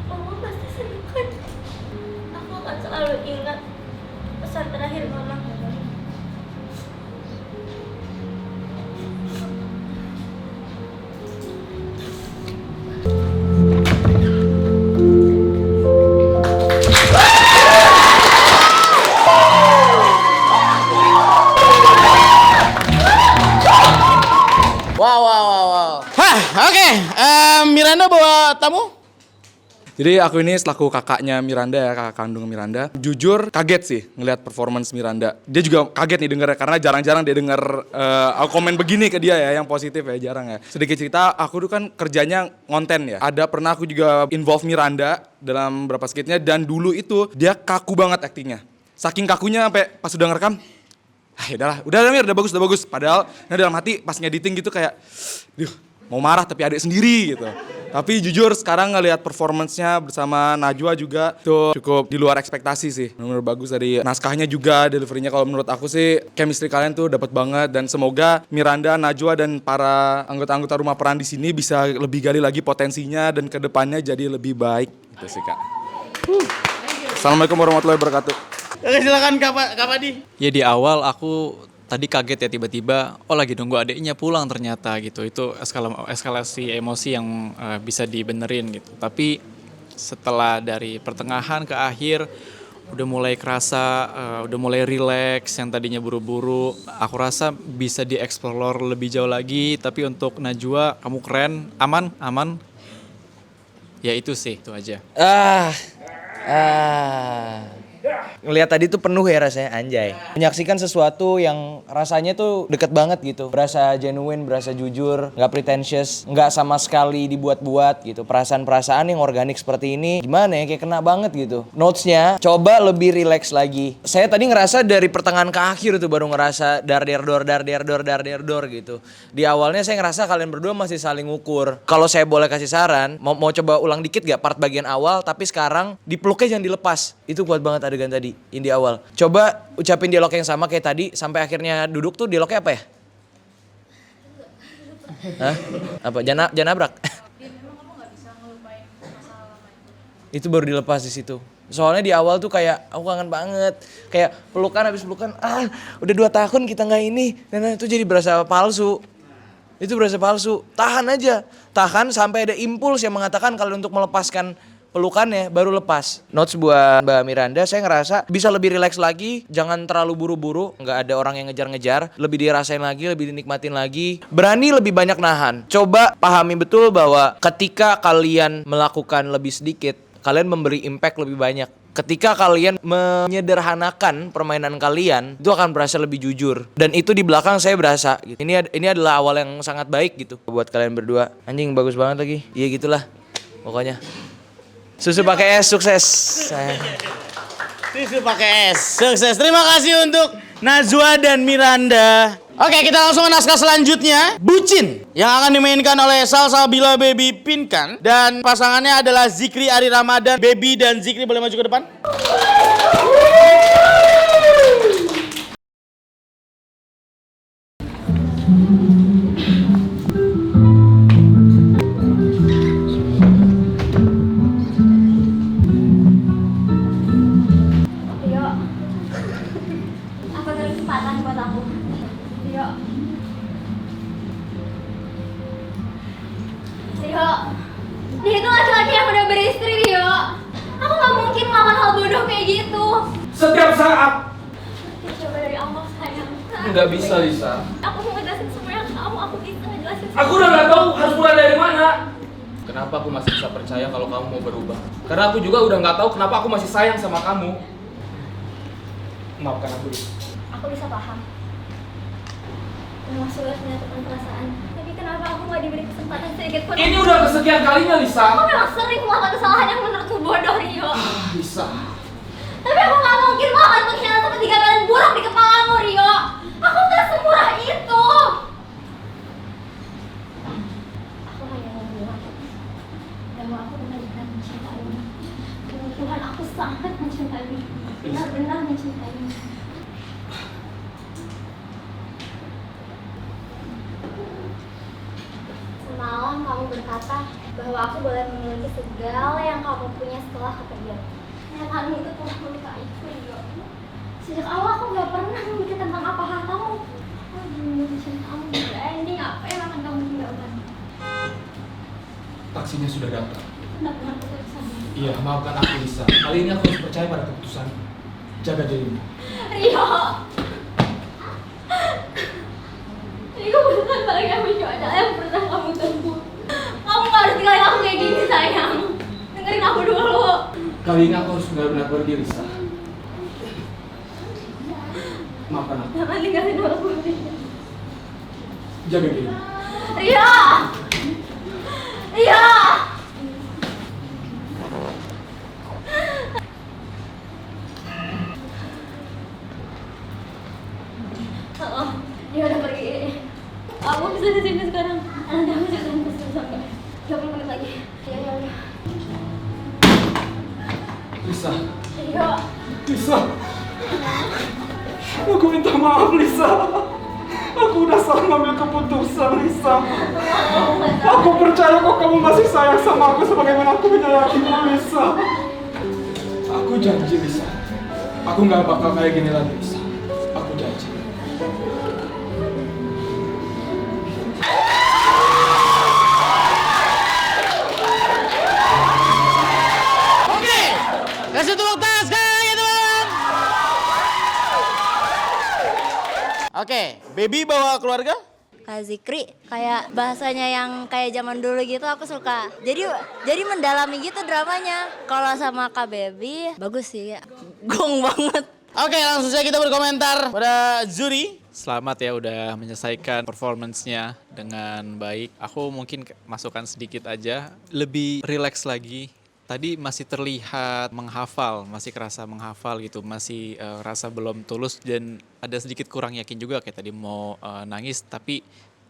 Mama pasti senang kan? Aku akan selalu ingat pesan terakhir mama. Wow. Hah, oke. Miranda bawa tamu? Jadi aku ini selaku kakaknya Miranda ya, kakak kandung Miranda. Jujur kaget sih ngelihat performance Miranda. Dia juga kaget nih dengernya karena jarang-jarang dia denger aku komen begini ke dia ya, yang positif ya, jarang ya. Sedikit cerita, aku tuh kan kerjanya ngonten ya. Ada pernah aku juga involve Miranda dalam beberapa skitnya dan dulu itu dia kaku banget aktingnya. Saking kakunya sampai pas udah ngerekam, udah Mir, udah bagus. Padahal dalam hati pas ngediting gitu kayak, mau marah tapi adik sendiri gitu. Tapi jujur sekarang ngelihat performance-nya bersama Najwa juga tuh cukup di luar ekspektasi sih. Menurut bagus dari naskahnya juga, delivery-nya kalau menurut aku sih chemistry kalian tuh dapat banget dan semoga Miranda, Najwa dan para anggota-anggota rumah peran di sini bisa lebih gali lagi potensinya dan kedepannya jadi lebih baik. Gitu sih Kak. Assalamualaikum warahmatullahi wabarakatuh. Oke, silakan Kak Padi. Ya di awal aku tadi kaget ya tiba-tiba, lagi nunggu adiknya pulang ternyata gitu. Itu eskalasi emosi yang bisa dibenerin gitu. Tapi setelah dari pertengahan ke akhir, udah mulai kerasa, udah mulai relax yang tadinya buru-buru. Aku rasa bisa dieksplor lebih jauh lagi. Tapi untuk Najwa, kamu keren, aman. Ya itu sih, itu aja. Ngelihat tadi tuh penuh ya rasanya, anjay. Menyaksikan sesuatu yang rasanya tuh deket banget gitu. Berasa genuine, berasa jujur, gak pretentious, gak sama sekali dibuat-buat gitu. Perasaan-perasaan yang organik seperti ini, gimana ya, kayak kena banget gitu. Notes-nya, coba lebih relax lagi. Saya tadi ngerasa dari pertengahan ke akhir tuh baru ngerasa dar gitu. Di awalnya saya ngerasa kalian berdua masih saling ukur. Kalau saya boleh kasih saran, mau coba ulang dikit gak part bagian awal, tapi sekarang dipeluknya jangan dilepas. Itu kuat banget adegan tadi, di awal. Coba ucapin dialog yang sama kayak tadi, sampai akhirnya duduk tuh dialognya apa ya? Hah? Apa? Jangan nabrak. Itu baru dilepas di situ. Soalnya di awal tuh kayak aku kangen banget. Kayak pelukan habis pelukan, udah 2 tahun kita nggak ini. Dan itu jadi berasa palsu. Itu berasa palsu. Tahan aja. Tahan sampai ada impuls yang mengatakan kalau untuk melepaskan pelukannya baru lepas. Notes buat Mbak Miranda, saya ngerasa bisa lebih rileks lagi, jangan terlalu buru-buru, nggak ada orang yang ngejar-ngejar, lebih dirasain lagi, lebih dinikmatin lagi, berani lebih banyak nahan. Coba pahami betul bahwa ketika kalian melakukan lebih sedikit, kalian memberi impact lebih banyak. Ketika kalian menyederhanakan permainan kalian, itu akan berasa lebih jujur. Dan itu di belakang saya berasa gitu. Ini adalah awal yang sangat baik gitu buat kalian berdua. Anjing bagus banget lagi. Iya gitulah pokoknya. Susu pakai es, sukses. Susu pakai es, sukses. Terima kasih untuk Najwa dan Miranda. Oke, kita langsung ke naskah selanjutnya. Bucin, yang akan dimainkan oleh Salsabila Baby Pinkan. Dan pasangannya adalah Zikri Ari Ramadan. Baby dan Zikri boleh maju ke depan. Dia itu laki-laki yang udah beristri, Rio. Aku gak mungkin melakukan hal bodoh kayak gitu. Setiap saat. Coba dari Allah, sayang. Nggak bisa, Lisa. Aku mau ngejelasin semuanya ke kamu, aku bisa ngejelasin. Aku udah nggak tahu harus mulai dari mana. Kenapa aku masih bisa percaya kalau kamu mau berubah? Karena aku juga udah nggak tahu kenapa aku masih sayang sama kamu. Maafkan aku, Lisa. Aku bisa paham. Memang sulit menyatukan perasaan. Tapi kenapa aku nggak diberi kesempatan sedikit pun? Ini udah kesekian kalinya, Lisa. Aku memang sering melakukan kesalahan yang menurutku bodoh, Rio. Lisa. Tapi aku nggak mungkin melakukan pengkhianatan seperti gambaran buruk di kepalamu, Rio. Aku nggak semurah itu. Aku hanya mau bilang bahwa aku benar-benar mencintaimu. Dengan Tuhan, aku sangat mencintaimu. Benar-benar mencintaimu. Semalam kamu berkata bahwa aku boleh memiliki segala yang kamu punya setelah kepergian. Kenyataan itu telah melukaiku, Rio. Sejak awal aku gak pernah memikir tentang apa hartamu. Aku hanya memiliki cintamu hingga ending apa yang akan kamu tinggalkan. Taksinya sudah datang. Benar-benar keputusan. Iya, maafkan aku, Lisa. Kali ini aku harus percaya pada keputusan. Jaga dirimu. Rio. Rio bukan balik yang mencoba yang pernah kamu tempuh. Kamu gak harus tinggalin aku kayak gini, sayang. dengerin aku dulu. Kali ini aku harus benar-benar pergi, Lisa. Maafkan aku. Jangan tinggalin aku. Jaga diri. Ria! Ria! Oh, dia udah pergi. Aku bisa di sini sekarang. Nanti aku ceritain ke sampai 20 menit lagi. Ya. Lisa. Iya. Lisa. Aku minta maaf, Lisa. Aku udah salah ngambil keputusan, Lisa. Aku percaya kok kamu masih sayang sama aku sebagaimana aku menyayangimu, Lisa. Aku janji, Lisa. Aku nggak bakal kayak gini lagi, Lisa. Aku janji. Oke, kasih tepuk tangan sekali lagi teman-teman. Oke, Baby bawa keluarga? Kak Zikri, kayak bahasanya yang kayak zaman dulu gitu aku suka. Jadi mendalami gitu dramanya. Kalau sama Kak Baby, bagus sih ya. Gong banget. Oke, langsung saja kita berkomentar pada Zuri. Selamat ya udah menyelesaikan performance-nya dengan baik. Aku mungkin masukkan sedikit aja, lebih rileks lagi. Tadi masih terlihat menghafal, masih kerasa menghafal gitu, masih rasa belum tulus dan ada sedikit kurang yakin juga kayak tadi mau nangis tapi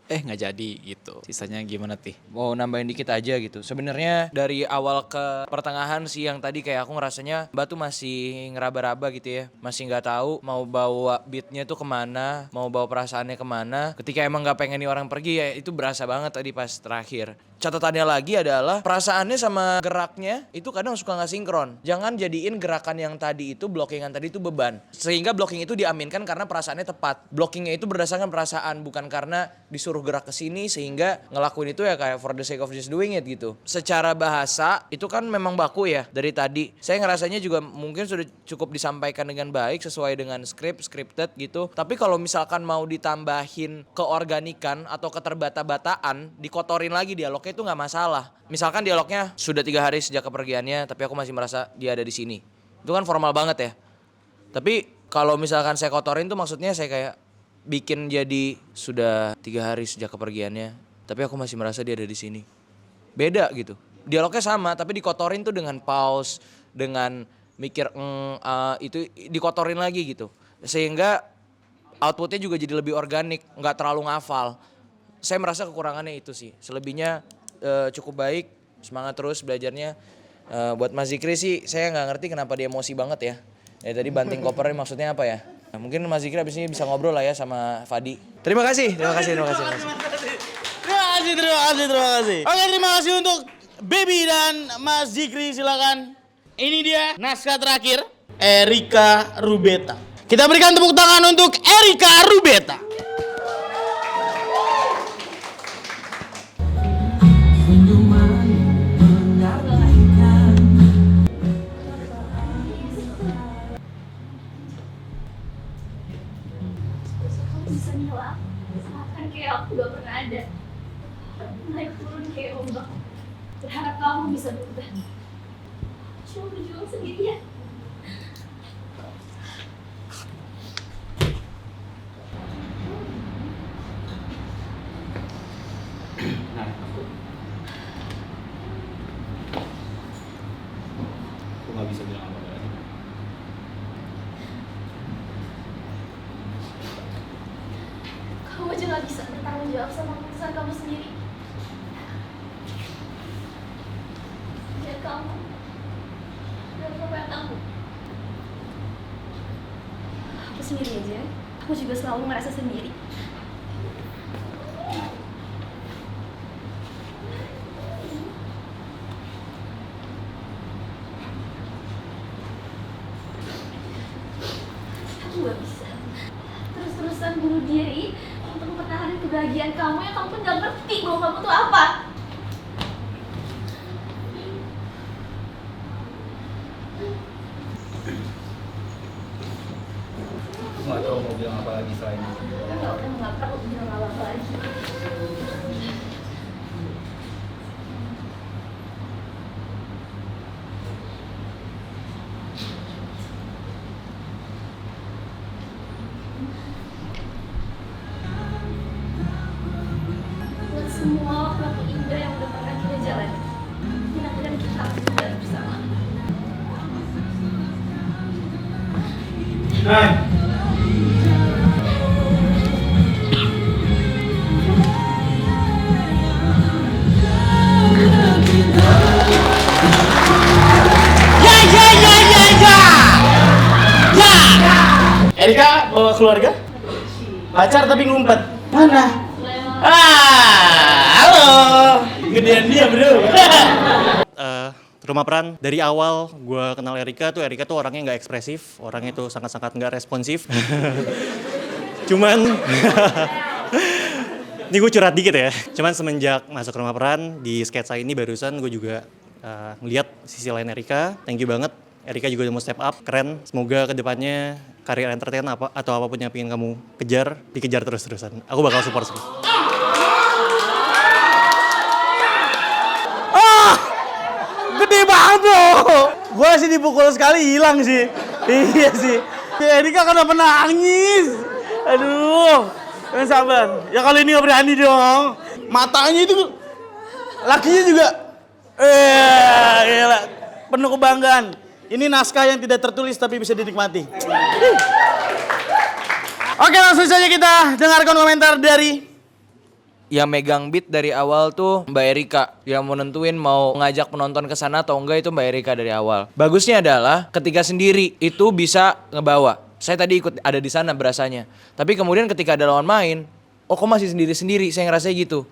nggak jadi gitu. Sisanya gimana Tih? Mau nambahin dikit aja gitu. Sebenarnya dari awal ke pertengahan sih yang tadi kayak aku ngerasanya Mbak tuh masih ngeraba-raba gitu ya. Masih nggak tahu mau bawa beatnya tuh kemana, mau bawa perasaannya kemana. Ketika emang nggak pengen nih orang pergi ya itu berasa banget tadi pas terakhir. Catatannya lagi adalah perasaannya sama geraknya itu kadang suka nggak sinkron. Jangan jadiin gerakan yang tadi itu, blockingan tadi itu beban. Sehingga blocking itu diaminkan karena perasaannya tepat. Blockingnya itu berdasarkan perasaan, bukan karena disuruh gerak ke sini sehingga ngelakuin itu ya kayak for the sake of just doing it gitu. Secara bahasa itu kan memang baku ya dari tadi. Saya ngerasanya juga mungkin sudah cukup disampaikan dengan baik sesuai dengan scripted gitu. Tapi kalau misalkan mau ditambahin keorganikan atau keterbata-bataan, dikotorin lagi dialognya itu nggak masalah. Misalkan dialognya sudah 3 hari sejak kepergiannya, tapi aku masih merasa dia ada di sini. Itu kan formal banget ya. Tapi kalau misalkan saya kotorin tuh maksudnya saya kayak bikin jadi sudah 3 hari sejak kepergiannya, tapi aku masih merasa dia ada di sini. Beda gitu. Dialognya sama, tapi dikotorin tuh dengan pause, dengan mikir itu dikotorin lagi gitu. Sehingga outputnya juga jadi lebih organik, nggak terlalu ngafal. Saya merasa kekurangannya itu sih. Selebihnya cukup baik, semangat terus belajarnya. Buat Mas Zikri sih, saya nggak ngerti kenapa dia emosi banget ya. Ya tadi banting kopernya maksudnya apa ya? Nah, mungkin Mas Zikri abis ini bisa ngobrol lah ya sama Fadi. Terima kasih. Terima kasih. Oke, terima kasih untuk Baby dan Mas Zikri, silakan. Ini dia naskah terakhir, Erika Rubeta. Kita berikan tepuk tangan untuk Erika Rubeta. Bisa ngelak, seakan kayak aku gak pernah ada. Naik turun kayak ombak. Berharap kamu bisa berubah. Cuma berjuang sendirian. Nah, aku nggak bisa bilang apa lagi. Kamu aja gak bisa bertanggung jawab sama keputusan kamu sendiri. Biar kamu yang tanggung. Aku sendiri aja. Aku juga selalu merasa sendiri. Aku gak bisa terus-terusan bunuh diri untuk mempertahankan kebahagiaan kamu yang kamu pun gak ngerti bahwa kamu tuh apa. Aku nggak tahu mau bilang apa lagi selain itu. Kamu gak perlu bilang apa-apa lagi. semua waktu indah yang udah pernah kita jalani. Mudah-mudahan kita akan kembali bersama. Erika bawa keluarga? Pacar tapi ngumpet. Mana? Halo. Gedean dia bro. Rumah Peran, dari awal gue kenal Erika tuh orangnya nggak ekspresif, orangnya tuh sangat-sangat nggak responsif. Cuman, ini gue curhat dikit ya. Cuman semenjak masuk Rumah Peran, di sketsa ini barusan gue juga ngeliat sisi lain Erika. Thank you banget. Erika juga udah mau step up, keren. Semoga kedepannya karir entertain atau apapun yang pengen kamu kejar, dikejar terus-terusan. Aku bakal support sih. Gede banget bro. Gue sih dipukul sekali hilang sih. Iya sih. Erika kenapa nangis? Aduh. Jangan sabar. Ya kalau ini gak berani dong. Matanya itu lakinya juga. Gila. Penuh kebanggaan. Ini naskah yang tidak tertulis tapi bisa dinikmati. Oke, langsung saja kita dengarkan komentar dari yang megang beat dari awal tuh Mbak Erika. Yang mau nentuin mau ngajak penonton ke sana atau enggak itu Mbak Erika dari awal. Bagusnya adalah ketika sendiri itu bisa ngebawa. Saya tadi ikut ada di sana berasanya. Tapi kemudian ketika ada lawan main, oh kok masih sendiri-sendiri, saya ngerasa gitu.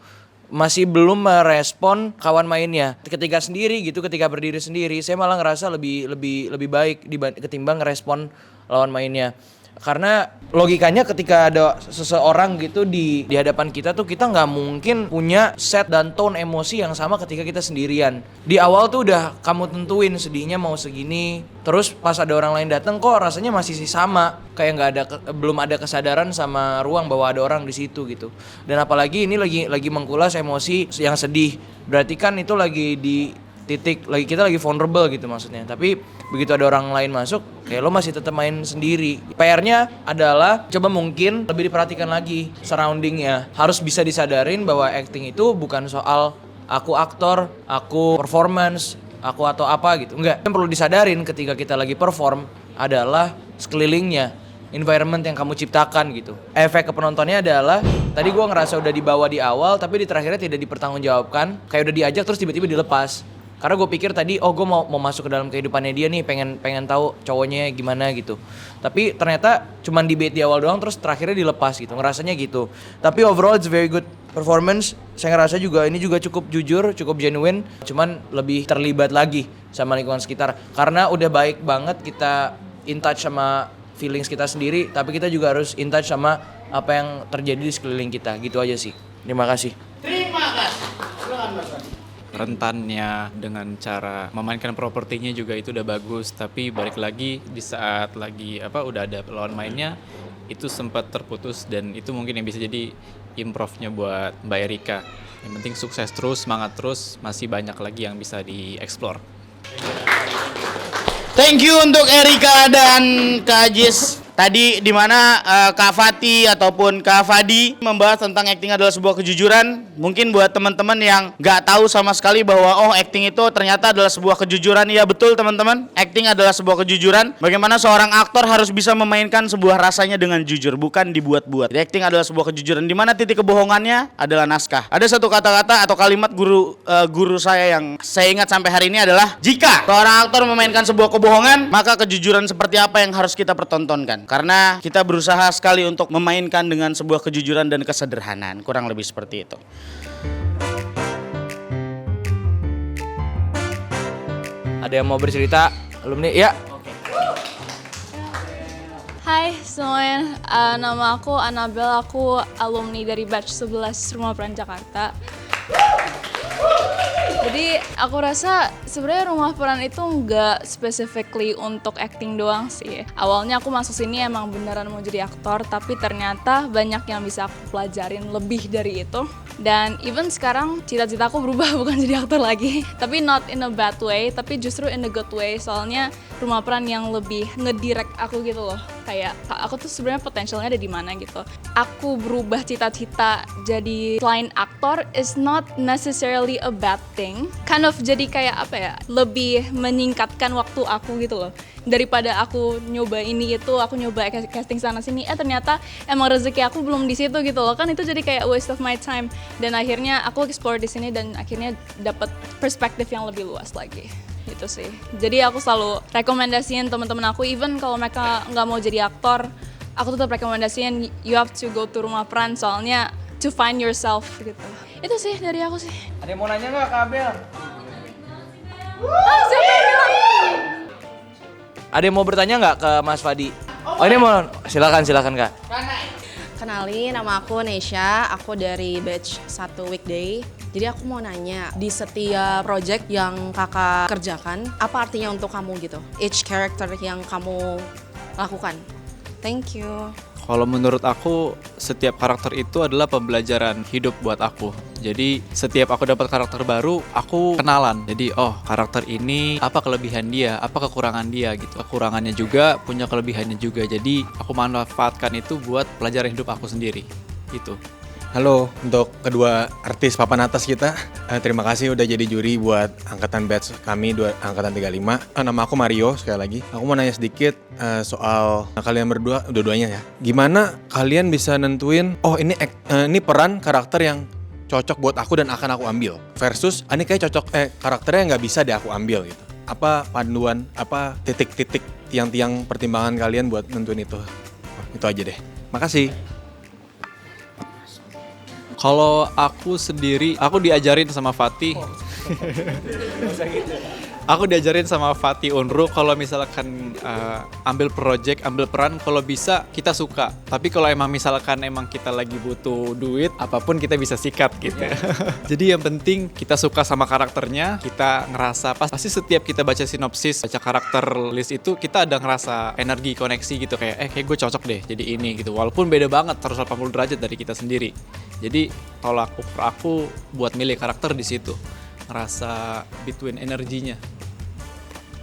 Masih belum merespon kawan mainnya. Ketika sendiri gitu, ketika berdiri sendiri, saya malah ngerasa lebih baik ketimbang ngerespon lawan mainnya. Karena logikanya ketika ada seseorang gitu di hadapan kita tuh kita nggak mungkin punya set dan tone emosi yang sama ketika kita sendirian. Di awal tuh udah kamu tentuin sedihnya mau segini, terus pas ada orang lain datang kok rasanya masih sama, kayak belum ada kesadaran sama ruang bahwa ada orang di situ gitu. Dan apalagi ini lagi mengkulas emosi yang sedih, berarti kan itu lagi di titik kita lagi vulnerable gitu maksudnya. Tapi begitu ada orang lain masuk, kayak lo masih tetap main sendiri. PR-nya adalah coba mungkin lebih diperhatikan lagi surrounding-nya. Harus bisa disadarin bahwa acting itu bukan soal aku aktor, aku performance, aku atau apa gitu. Enggak. Yang perlu disadarin ketika kita lagi perform adalah sekelilingnya, environment yang kamu ciptakan gitu. Efek ke penontonnya adalah tadi gue ngerasa udah dibawa di awal tapi di terakhirnya tidak dipertanggungjawabkan. Kayak udah diajak terus tiba-tiba dilepas. Karena gue pikir tadi, gue mau masuk ke dalam kehidupannya dia nih, pengen tahu cowoknya gimana gitu. Tapi ternyata cuman di bait di awal doang, terus terakhirnya dilepas gitu, ngerasanya gitu. Tapi overall it's very good performance. Saya ngerasa juga ini juga cukup jujur, cukup genuine, cuman lebih terlibat lagi sama lingkungan sekitar. Karena udah baik banget kita in touch sama feelings kita sendiri, tapi kita juga harus in touch sama apa yang terjadi di sekeliling kita. Gitu aja sih. Terima kasih. Terima kasih. Silakan Mas. Rentannya dengan cara memainkan propertinya juga itu udah bagus, tapi balik lagi di saat lagi udah ada lawan mainnya itu sempat terputus, dan itu mungkin yang bisa jadi improvnya buat Mbak Erika. Yang penting sukses terus, semangat terus, masih banyak lagi yang bisa dieksplor. Thank you untuk Erika dan Kak Jis. Tadi di mana Kak Fati ataupun Kak Fadi membahas tentang acting adalah sebuah kejujuran. Mungkin buat teman-teman yang nggak tahu sama sekali bahwa acting itu ternyata adalah sebuah kejujuran. Ya betul teman-teman, acting adalah sebuah kejujuran. Bagaimana seorang aktor harus bisa memainkan sebuah rasanya dengan jujur, bukan dibuat-buat. Jadi, acting adalah sebuah kejujuran. Di mana titik kebohongannya adalah naskah. Ada satu kata-kata atau kalimat guru saya yang saya ingat sampai hari ini adalah, jika seorang aktor memainkan sebuah kebohongan, maka kejujuran seperti apa yang harus kita pertontonkan. Karena kita berusaha sekali untuk memainkan dengan sebuah kejujuran dan kesederhanaan. Kurang lebih seperti itu. Ada yang mau bercerita? Alumni? Ya. Hai semuanya, nama aku Anabel, aku alumni dari batch 11 Rumah Peran Jakarta. Jadi aku rasa sebenarnya Rumah Peran itu nggak specifically untuk acting doang sih. Awalnya aku masuk sini emang beneran mau jadi aktor, tapi ternyata banyak yang bisa aku pelajarin lebih dari itu. Dan even sekarang cita-citaku berubah, bukan jadi aktor lagi. Tapi not in a bad way, tapi justru in a good way. Soalnya Rumah Peran yang lebih ngedirect aku gitu loh. kayak aku tuh sebenarnya potensialnya ada di mana gitu. Aku berubah cita-cita jadi selain aktor is not necessarily a bad thing. Kind of jadi kayak apa ya, lebih menyingkatkan waktu aku gitu loh. Daripada aku nyoba ini itu, aku nyoba casting sana sini, ternyata emang rezeki aku belum di situ gitu loh. Kan itu jadi kayak waste of my time. Dan akhirnya aku explore di sini dan akhirnya dapat perspektif yang lebih luas lagi. Gitu sih. Jadi aku selalu rekomendasiin teman-teman aku, even kalau mereka nggak mau jadi aktor, aku tetap rekomendasiin you have to go to Rumah Peran, soalnya to find yourself gitu. Itu sih dari aku sih. Ada yang mau nanya nggak Kak Abel? Siapa yang bilang? Ada yang mau bertanya nggak ke Mas Fadi? Oh ini mau, silakan Kak. Kenalin, nama aku Nesha, aku dari batch 1 weekday. Jadi aku mau nanya, di setiap project yang kakak kerjakan, apa artinya untuk kamu gitu? Each character yang kamu lakukan. Thank you. Kalau menurut aku, setiap karakter itu adalah pembelajaran hidup buat aku. Jadi setiap aku dapat karakter baru, aku kenalan. Jadi karakter ini apa kelebihan dia, apa kekurangan dia gitu. Kekurangannya juga, punya kelebihannya juga. Jadi aku manfaatkan itu buat pelajaran hidup aku sendiri. Gitu. Halo untuk kedua artis papan atas kita. Terima kasih udah jadi juri buat angkatan batch kami angkatan 35. Nama aku Mario sekali lagi. Aku mau nanya sedikit soal kalian berdua, dua-duanya ya. Gimana kalian bisa nentuin ini peran karakter yang cocok buat aku dan akan aku ambil versus ini kayak cocok karakternya nggak bisa deh aku ambil gitu. Apa panduan, apa titik-titik tiang-tiang pertimbangan kalian buat nentuin itu? Itu aja deh. Makasih. Kalau aku sendiri, aku diajarin sama Fatih. Aku diajarin sama Fatih Unru kalau misalkan ambil project, ambil peran, kalau bisa kita suka. Tapi kalau misalkan kita lagi butuh duit, apapun kita bisa sikat gitu. Jadi yang penting kita suka sama karakternya, kita ngerasa pasti setiap kita baca sinopsis, baca karakter list itu kita ada ngerasa energi, koneksi gitu kayak kayak gue cocok deh jadi ini gitu. Walaupun beda banget 180 derajat dari kita sendiri. Jadi kalau aku buat milih karakter di situ. Ngerasa between energinya.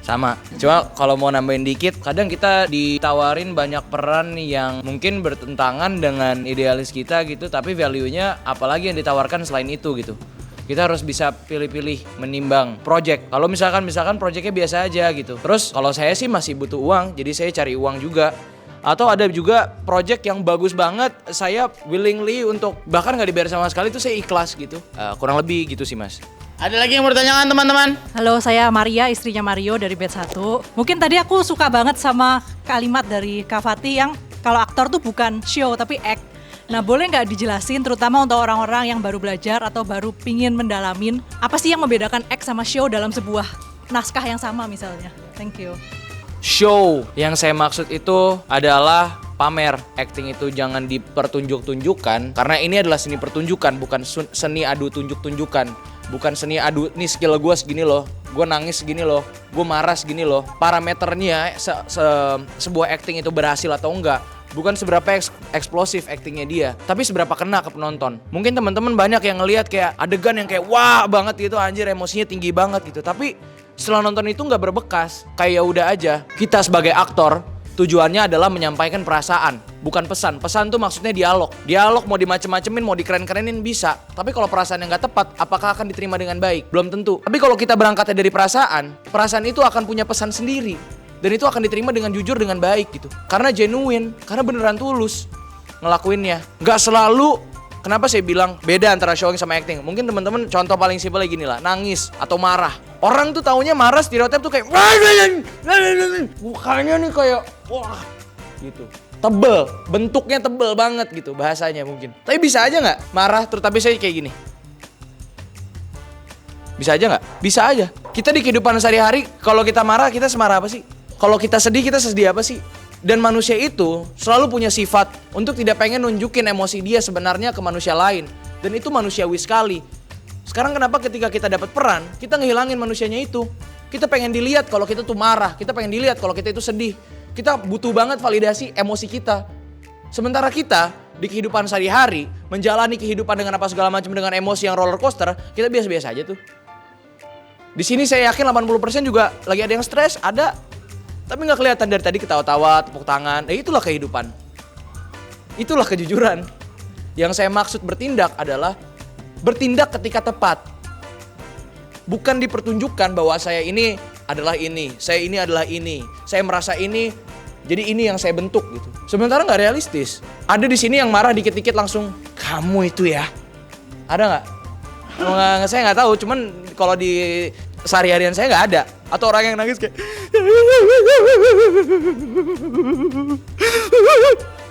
Sama, cuma kalau mau nambahin dikit, kadang kita ditawarin banyak peran yang mungkin bertentangan dengan idealis kita gitu, tapi value-nya apalagi yang ditawarkan selain itu gitu. Kita harus bisa pilih-pilih, menimbang project. Kalau misalkan projectnya biasa aja gitu. Terus kalau saya sih masih butuh uang, jadi saya cari uang juga. Atau ada juga project yang bagus banget, saya willingly untuk bahkan nggak dibayar sama sekali itu saya ikhlas gitu. Kurang lebih gitu sih mas. Ada lagi yang bertanyakan teman-teman? Halo, saya Maria, istrinya Mario dari batch 1. Mungkin tadi aku suka banget sama kalimat dari Kak Fatih yang kalau aktor tuh bukan show tapi act. Nah, boleh nggak dijelasin terutama untuk orang-orang yang baru belajar atau baru pingin mendalamin, apa sih yang membedakan act sama show dalam sebuah naskah yang sama misalnya? Thank you. Show yang saya maksud itu adalah pamer. Acting itu jangan dipertunjuk-tunjukkan karena ini adalah seni pertunjukan, bukan seni adu tunjuk-tunjukkan. Bukan seni adu, nih skill gue segini loh, gue nangis segini loh, gue marah segini loh. Parameternya sebuah acting itu berhasil atau enggak bukan seberapa eksplosif actingnya dia, tapi seberapa kena ke penonton. Mungkin teman-teman banyak yang ngelihat kayak adegan yang kayak wah banget gitu, anjir emosinya tinggi banget gitu. Tapi setelah nonton itu nggak berbekas, kayak udah aja. Kita sebagai aktor tujuannya adalah menyampaikan perasaan, bukan pesan. Pesan tuh maksudnya dialog. Dialog mau dimacem-macemin, mau dikeren-kerenin bisa. Tapi kalau perasaan yang nggak tepat, apakah akan diterima dengan baik? Belum tentu. Tapi kalau kita berangkatnya dari perasaan itu akan punya pesan sendiri. Dan itu akan diterima dengan jujur, dengan baik gitu. Karena genuine, karena beneran tulus ngelakuinnya. Nggak selalu, kenapa saya bilang beda antara showing sama acting. Mungkin teman-teman contoh paling simpel gini lah, nangis atau marah. Orang tuh taunya marah, stereotip tuh kayak mukanya nih kayak wah gitu. Tebel, bentuknya tebel banget gitu bahasanya mungkin. Tapi bisa aja nggak marah terus tapi saya kayak gini? Bisa aja nggak? Bisa aja. Kita di kehidupan sehari-hari kalau kita marah kita semarah apa sih? Kalau kita sedih apa sih? Dan manusia itu selalu punya sifat untuk tidak pengen nunjukin emosi dia sebenarnya ke manusia lain. Dan itu manusiawi sekali. Sekarang kenapa ketika kita dapat peran, kita ngehilangin manusianya itu. Kita pengen dilihat kalau kita tuh marah, kita pengen dilihat kalau kita itu sedih. Kita butuh banget validasi emosi kita. Sementara kita di kehidupan sehari-hari, menjalani kehidupan dengan apa segala macam dengan emosi yang roller coaster, kita biasa-biasa aja tuh. Di sini saya yakin 80% juga lagi ada yang stres, ada. Tapi nggak kelihatan dari tadi ketawa-tawa, tepuk tangan. Itulah kehidupan. Itulah kejujuran. Yang saya maksud bertindak adalah bertindak ketika tepat. Bukan dipertunjukkan bahwa saya ini adalah ini, saya ini adalah ini, saya merasa ini, jadi ini yang saya bentuk gitu. Sementara nggak realistis. Ada di sini yang marah dikit-dikit langsung, kamu itu ya. Ada nggak? Saya nggak tahu. Cuman kalau di sehari-harian saya nggak ada. Atau orang yang nangis kayak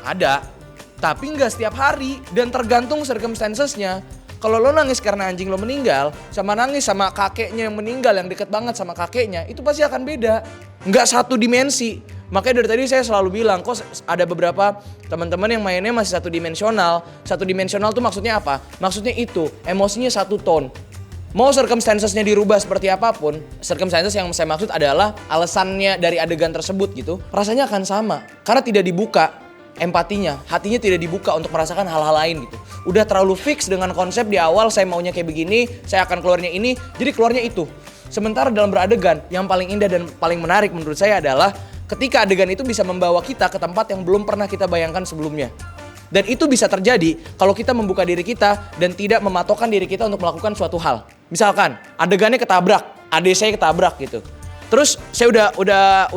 ada, tapi nggak setiap hari dan tergantung circumstances-nya. Kalau lo nangis karena anjing lo meninggal, sama nangis sama kakeknya yang meninggal yang deket banget sama kakeknya, itu pasti akan beda. Nggak satu dimensi. Makanya dari tadi saya selalu bilang, kok ada beberapa teman-teman yang mainnya masih satu dimensional. Satu dimensional tuh maksudnya apa? Maksudnya itu, emosinya satu tone. Mau circumstances-nya dirubah seperti apapun, circumstances yang saya maksud adalah alasannya dari adegan tersebut gitu, rasanya akan sama. Karena tidak dibuka empatinya, hatinya tidak dibuka untuk merasakan hal-hal lain gitu. Udah terlalu fix dengan konsep di awal, saya maunya kayak begini, saya akan keluarnya ini, jadi keluarnya itu. Sementara dalam beradegan, yang paling indah dan paling menarik menurut saya adalah ketika adegan itu bisa membawa kita ke tempat yang belum pernah kita bayangkan sebelumnya. Dan itu bisa terjadi kalau kita membuka diri kita dan tidak mematokkan diri kita untuk melakukan suatu hal. Misalkan adegannya ketabrak, adik saya ketabrak gitu. Terus saya udah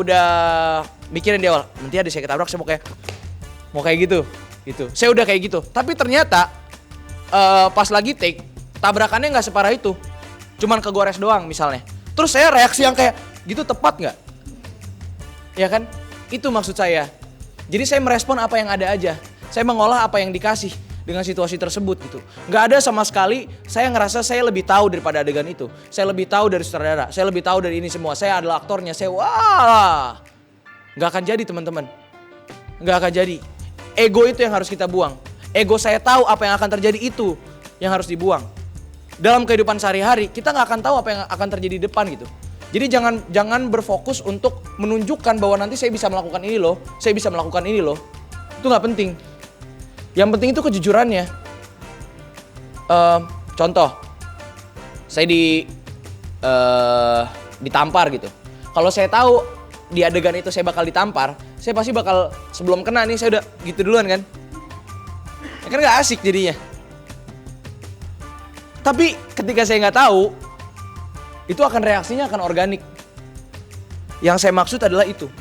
mikirin di awal, nanti adik saya ketabrak saya mau kayak gitu. Saya udah kayak gitu. Tapi ternyata pas lagi take, tabrakannya nggak separah itu. Cuman kegores doang misalnya. Terus saya reaksi yang kayak gitu tepat nggak? Ya kan? Itu maksud saya. Jadi saya merespon apa yang ada aja. Saya mengolah apa yang dikasih dengan situasi tersebut gitu. Nggak ada sama sekali saya ngerasa saya lebih tahu daripada adegan itu. Saya lebih tahu dari sutradara. Saya lebih tahu dari ini semua. Saya adalah aktornya. Wah. Nggak akan jadi teman-teman. Nggak akan jadi. Ego itu yang harus kita buang. Ego saya tahu apa yang akan terjadi itu yang harus dibuang. Dalam kehidupan sehari-hari kita nggak akan tahu apa yang akan terjadi di depan gitu. Jadi jangan berfokus untuk menunjukkan bahwa nanti saya bisa melakukan ini loh. Saya bisa melakukan ini loh. Itu nggak penting. Yang penting itu kejujurannya. Contoh, saya ditampar gitu. Kalau saya tahu di adegan itu saya bakal ditampar, saya pasti bakal sebelum kena nih saya udah gitu duluan kan. Ya kan nggak asik jadinya. Tapi ketika saya nggak tahu, itu akan reaksinya akan organik. Yang saya maksud adalah itu,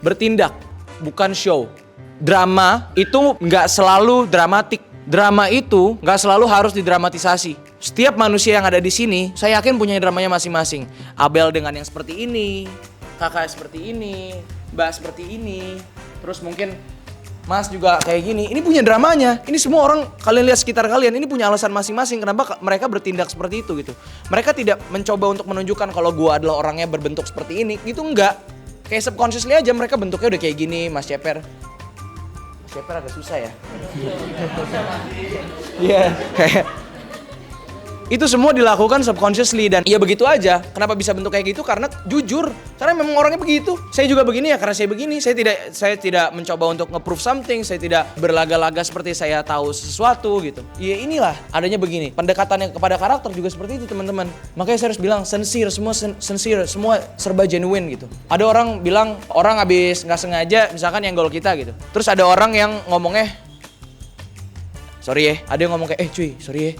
bertindak, bukan show. Drama itu nggak selalu dramatik. Drama itu nggak selalu harus didramatisasi. Setiap manusia yang ada di sini, saya yakin punya dramanya masing-masing. Abel dengan yang seperti ini, kakak seperti ini, mbak seperti ini, terus mungkin mas juga kayak gini. Ini punya dramanya. Ini semua orang kalian lihat sekitar kalian, ini punya alasan masing-masing kenapa mereka bertindak seperti itu gitu. Mereka tidak mencoba untuk menunjukkan kalau gua adalah orangnya berbentuk seperti ini. Gitu enggak. Kayak subconsciously aja mereka bentuknya udah kayak gini, Mas Ceper. Ceper agak susah ya. Iya, kayak itu semua dilakukan subconsciously dan ya begitu aja. Kenapa bisa bentuk kayak gitu? Karena jujur, karena memang orangnya begitu. Saya juga begini ya karena saya begini. Saya tidak mencoba untuk nge-prove something. Saya tidak berlaga-laga seperti saya tahu sesuatu gitu. Ya inilah adanya begini. Pendekatannya kepada karakter juga seperti itu teman-teman. Makanya saya harus bilang sincere, semua serba genuine gitu. Ada orang bilang orang habis nggak sengaja misalkan yang gol kita gitu. Terus ada orang yang ngomongnya sorry ya. Ada yang ngomong kayak cuy sorry ya.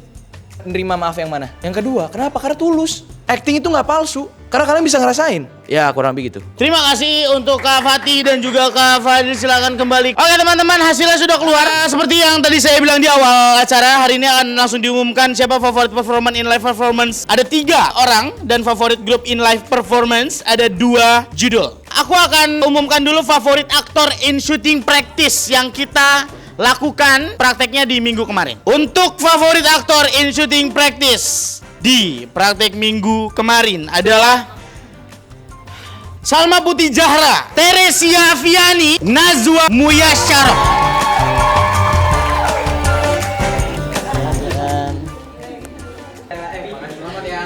Nerima maaf yang mana? Yang kedua, kenapa? Karena tulus. Acting itu nggak palsu. Karena kalian bisa ngerasain. Ya kurang lebih gitu. Terima kasih untuk Kak Fatih dan juga Kak Fadil, silakan kembali. Oke teman-teman, hasilnya sudah keluar. Seperti yang tadi saya bilang di awal acara, hari ini akan langsung diumumkan siapa favorit performance in live performance. Ada 3 orang dan favorit grup in live performance ada 2 judul. Aku akan umumkan dulu favorit aktor in shooting practice yang kita lakukan prakteknya di minggu kemarin. Untuk favorit aktor in shooting practice di praktek minggu kemarin adalah Salma Putih Zahra, Teresia Aviani, Nazwa Muyasyarah.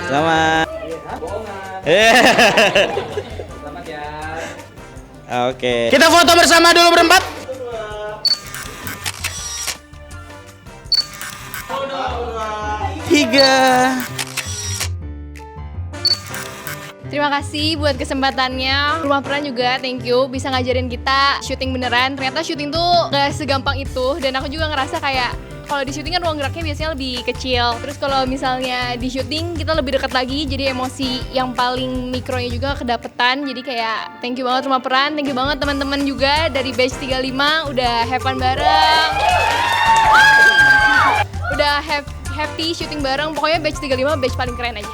Selamat. Selamat ya. Oke. Kita foto bersama dulu berempat. Tiga. Terima kasih buat kesempatannya. Rumah Peran juga thank you bisa ngajarin kita syuting beneran. Ternyata syuting tuh gak segampang itu. Dan aku juga ngerasa kayak kalau di syuting kan ruang geraknya biasanya lebih kecil. Terus kalau misalnya di syuting kita lebih dekat lagi. Jadi emosi yang paling mikronya juga kedapetan. Jadi kayak thank you banget Rumah Peran. Thank you banget teman-teman juga dari batch 35 udah have fun bareng. Udah happy syuting bareng. Pokoknya batch 35 batch paling keren aja.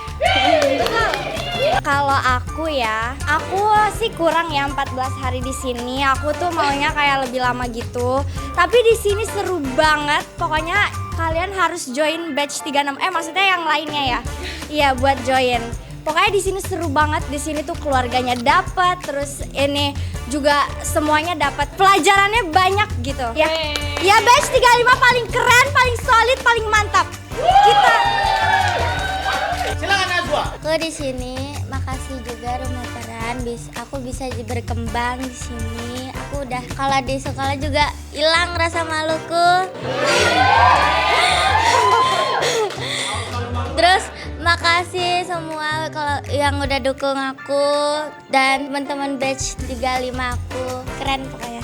Kalau aku ya, aku sih kurang ya 14 hari di sini. Aku tuh maunya kayak lebih lama gitu. Tapi di sini seru banget. Pokoknya kalian harus join batch 36. Maksudnya yang lainnya ya. Iya, buat join. Pokoknya di sini seru banget. Di sini tuh keluarganya dapat, terus ini juga semuanya dapat. Pelajarannya banyak gitu. Ya. Ya batch 35 paling keren, paling solid, paling mantap. Kita Silakan Najwa. Aku di sini, makasih juga Rumah Peran. Aku bisa berkembang di sini. Aku udah kalau di sekolah juga hilang rasa maluku. Terus makasih semua kalau yang udah dukung aku dan teman-teman batch 35 aku. Keren pokoknya.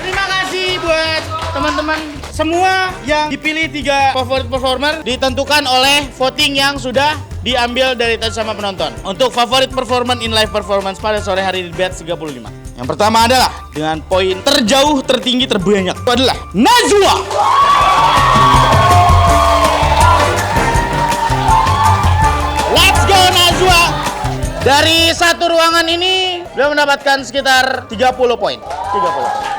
Terima kasih buat teman-teman semua yang dipilih 3 favorit performer ditentukan oleh voting yang sudah diambil dari tadi sama penonton. Untuk favorit performer in live performance pada sore hari di batch 35. Yang pertama adalah dengan poin terjauh, tertinggi, terbanyak. Itu adalah Najwa. Let's go Najwa. Dari satu ruangan ini beliau mendapatkan sekitar 30 poin. 30 poin.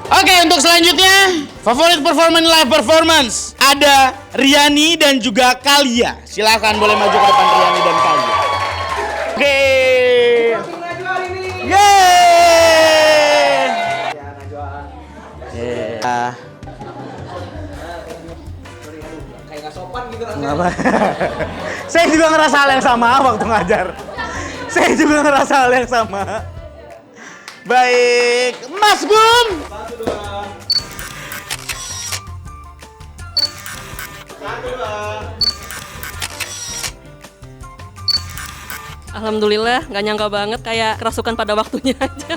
Oke, untuk selanjutnya favorit performance live performance ada Riani dan juga Kalia. Silakan boleh maju ke depan Riani dan Kalia. Oke. Yeay. Kayak nggak sopan gitu Kenapa? Saya juga ngerasa hal yang sama waktu ngajar. Saya juga ngerasa hal yang sama. Baik, Mas Gum. Alhamdulillah, nggak nyangka banget kayak kerasukan pada waktunya aja.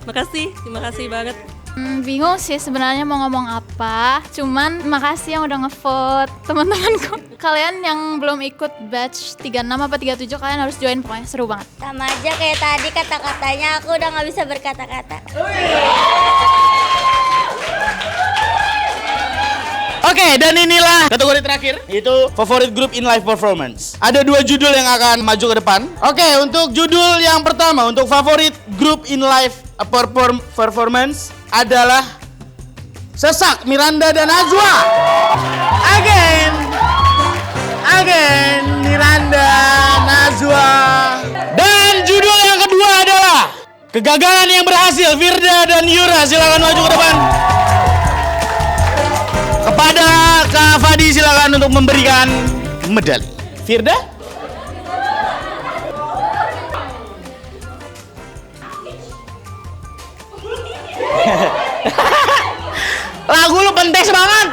Terima kasih banget. Bingung sih sebenarnya mau ngomong apa, cuman makasih yang udah ngevote teman-temanku. Kalian yang belum ikut batch 36 apa 37 kalian harus join, pokoknya seru banget. Sama aja kayak tadi kata-katanya aku udah nggak bisa berkata-kata. Oke, dan inilah kategori terakhir, yaitu favorit group in live performance. Ada 2 judul yang akan maju ke depan. Oke, untuk judul yang pertama, untuk favorit group in live performance adalah Sesak, Miranda dan Najwa. Again, Miranda, Najwa. Dan judul yang kedua adalah Kegagalan yang berhasil, Firda dan Yura. Silakan maju ke depan. Kepada Kak Fadi silakan untuk memberikan medali. Firda? Lagu lu pentes banget.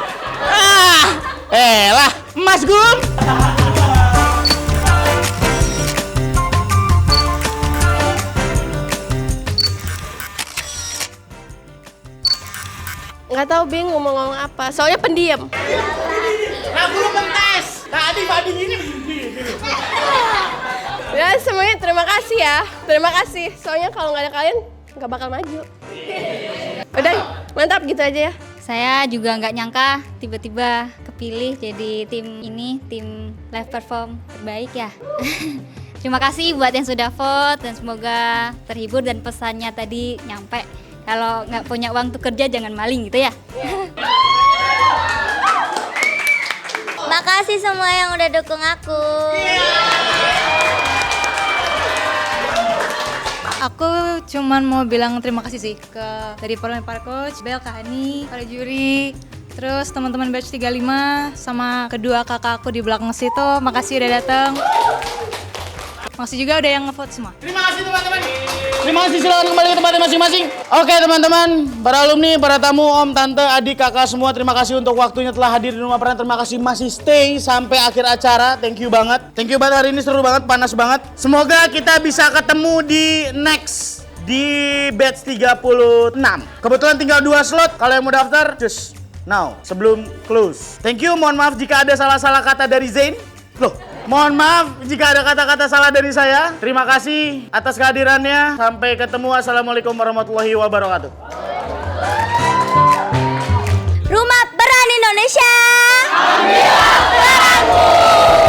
Lah, Mas Gum. Nggak tahu bingung mau ngomong apa, soalnya pendiam. Lagu lu pentes. Tadi Fadi ini. Ya semuanya terima kasih ya, terima kasih. Soalnya kalau nggak ada kalian nggak bakal maju. Udah, mantap gitu aja ya. Saya juga nggak nyangka tiba-tiba kepilih jadi tim ini, tim live perform terbaik ya. Terima kasih buat yang sudah vote dan semoga terhibur dan pesannya tadi nyampe. Kalau nggak punya uang tuh kerja jangan maling gitu ya. Makasih semua yang udah dukung aku. Aku cuman mau bilang terima kasih sih ke dari para coach, Bel, Kak Hani, para juri, terus teman-teman batch 35 sama kedua kakak aku di belakang situ. Makasih udah datang. Makasih juga udah yang ngevote semua. Terima kasih teman-teman. Terima kasih, silakan kembali ke tempatnya masing-masing. Oke teman-teman, para alumni, para tamu, om, tante, adik, kakak semua, terima kasih untuk waktunya telah hadir di Rumah Peran. Terima kasih masih stay sampai akhir acara. Thank you banget. Thank you banget, hari ini seru banget, panas banget. Semoga kita bisa ketemu di next di batch 36. Kebetulan tinggal 2 slot. Kalau yang mau daftar, just now sebelum close. Thank you, mohon maaf jika ada salah-salah kata dari Zain. Loh, mohon maaf jika ada kata-kata salah dari saya. Terima kasih atas kehadirannya. Sampai ketemu. Assalamualaikum warahmatullahi wabarakatuh. Rumah Peran Indonesia. Ambil peranmu.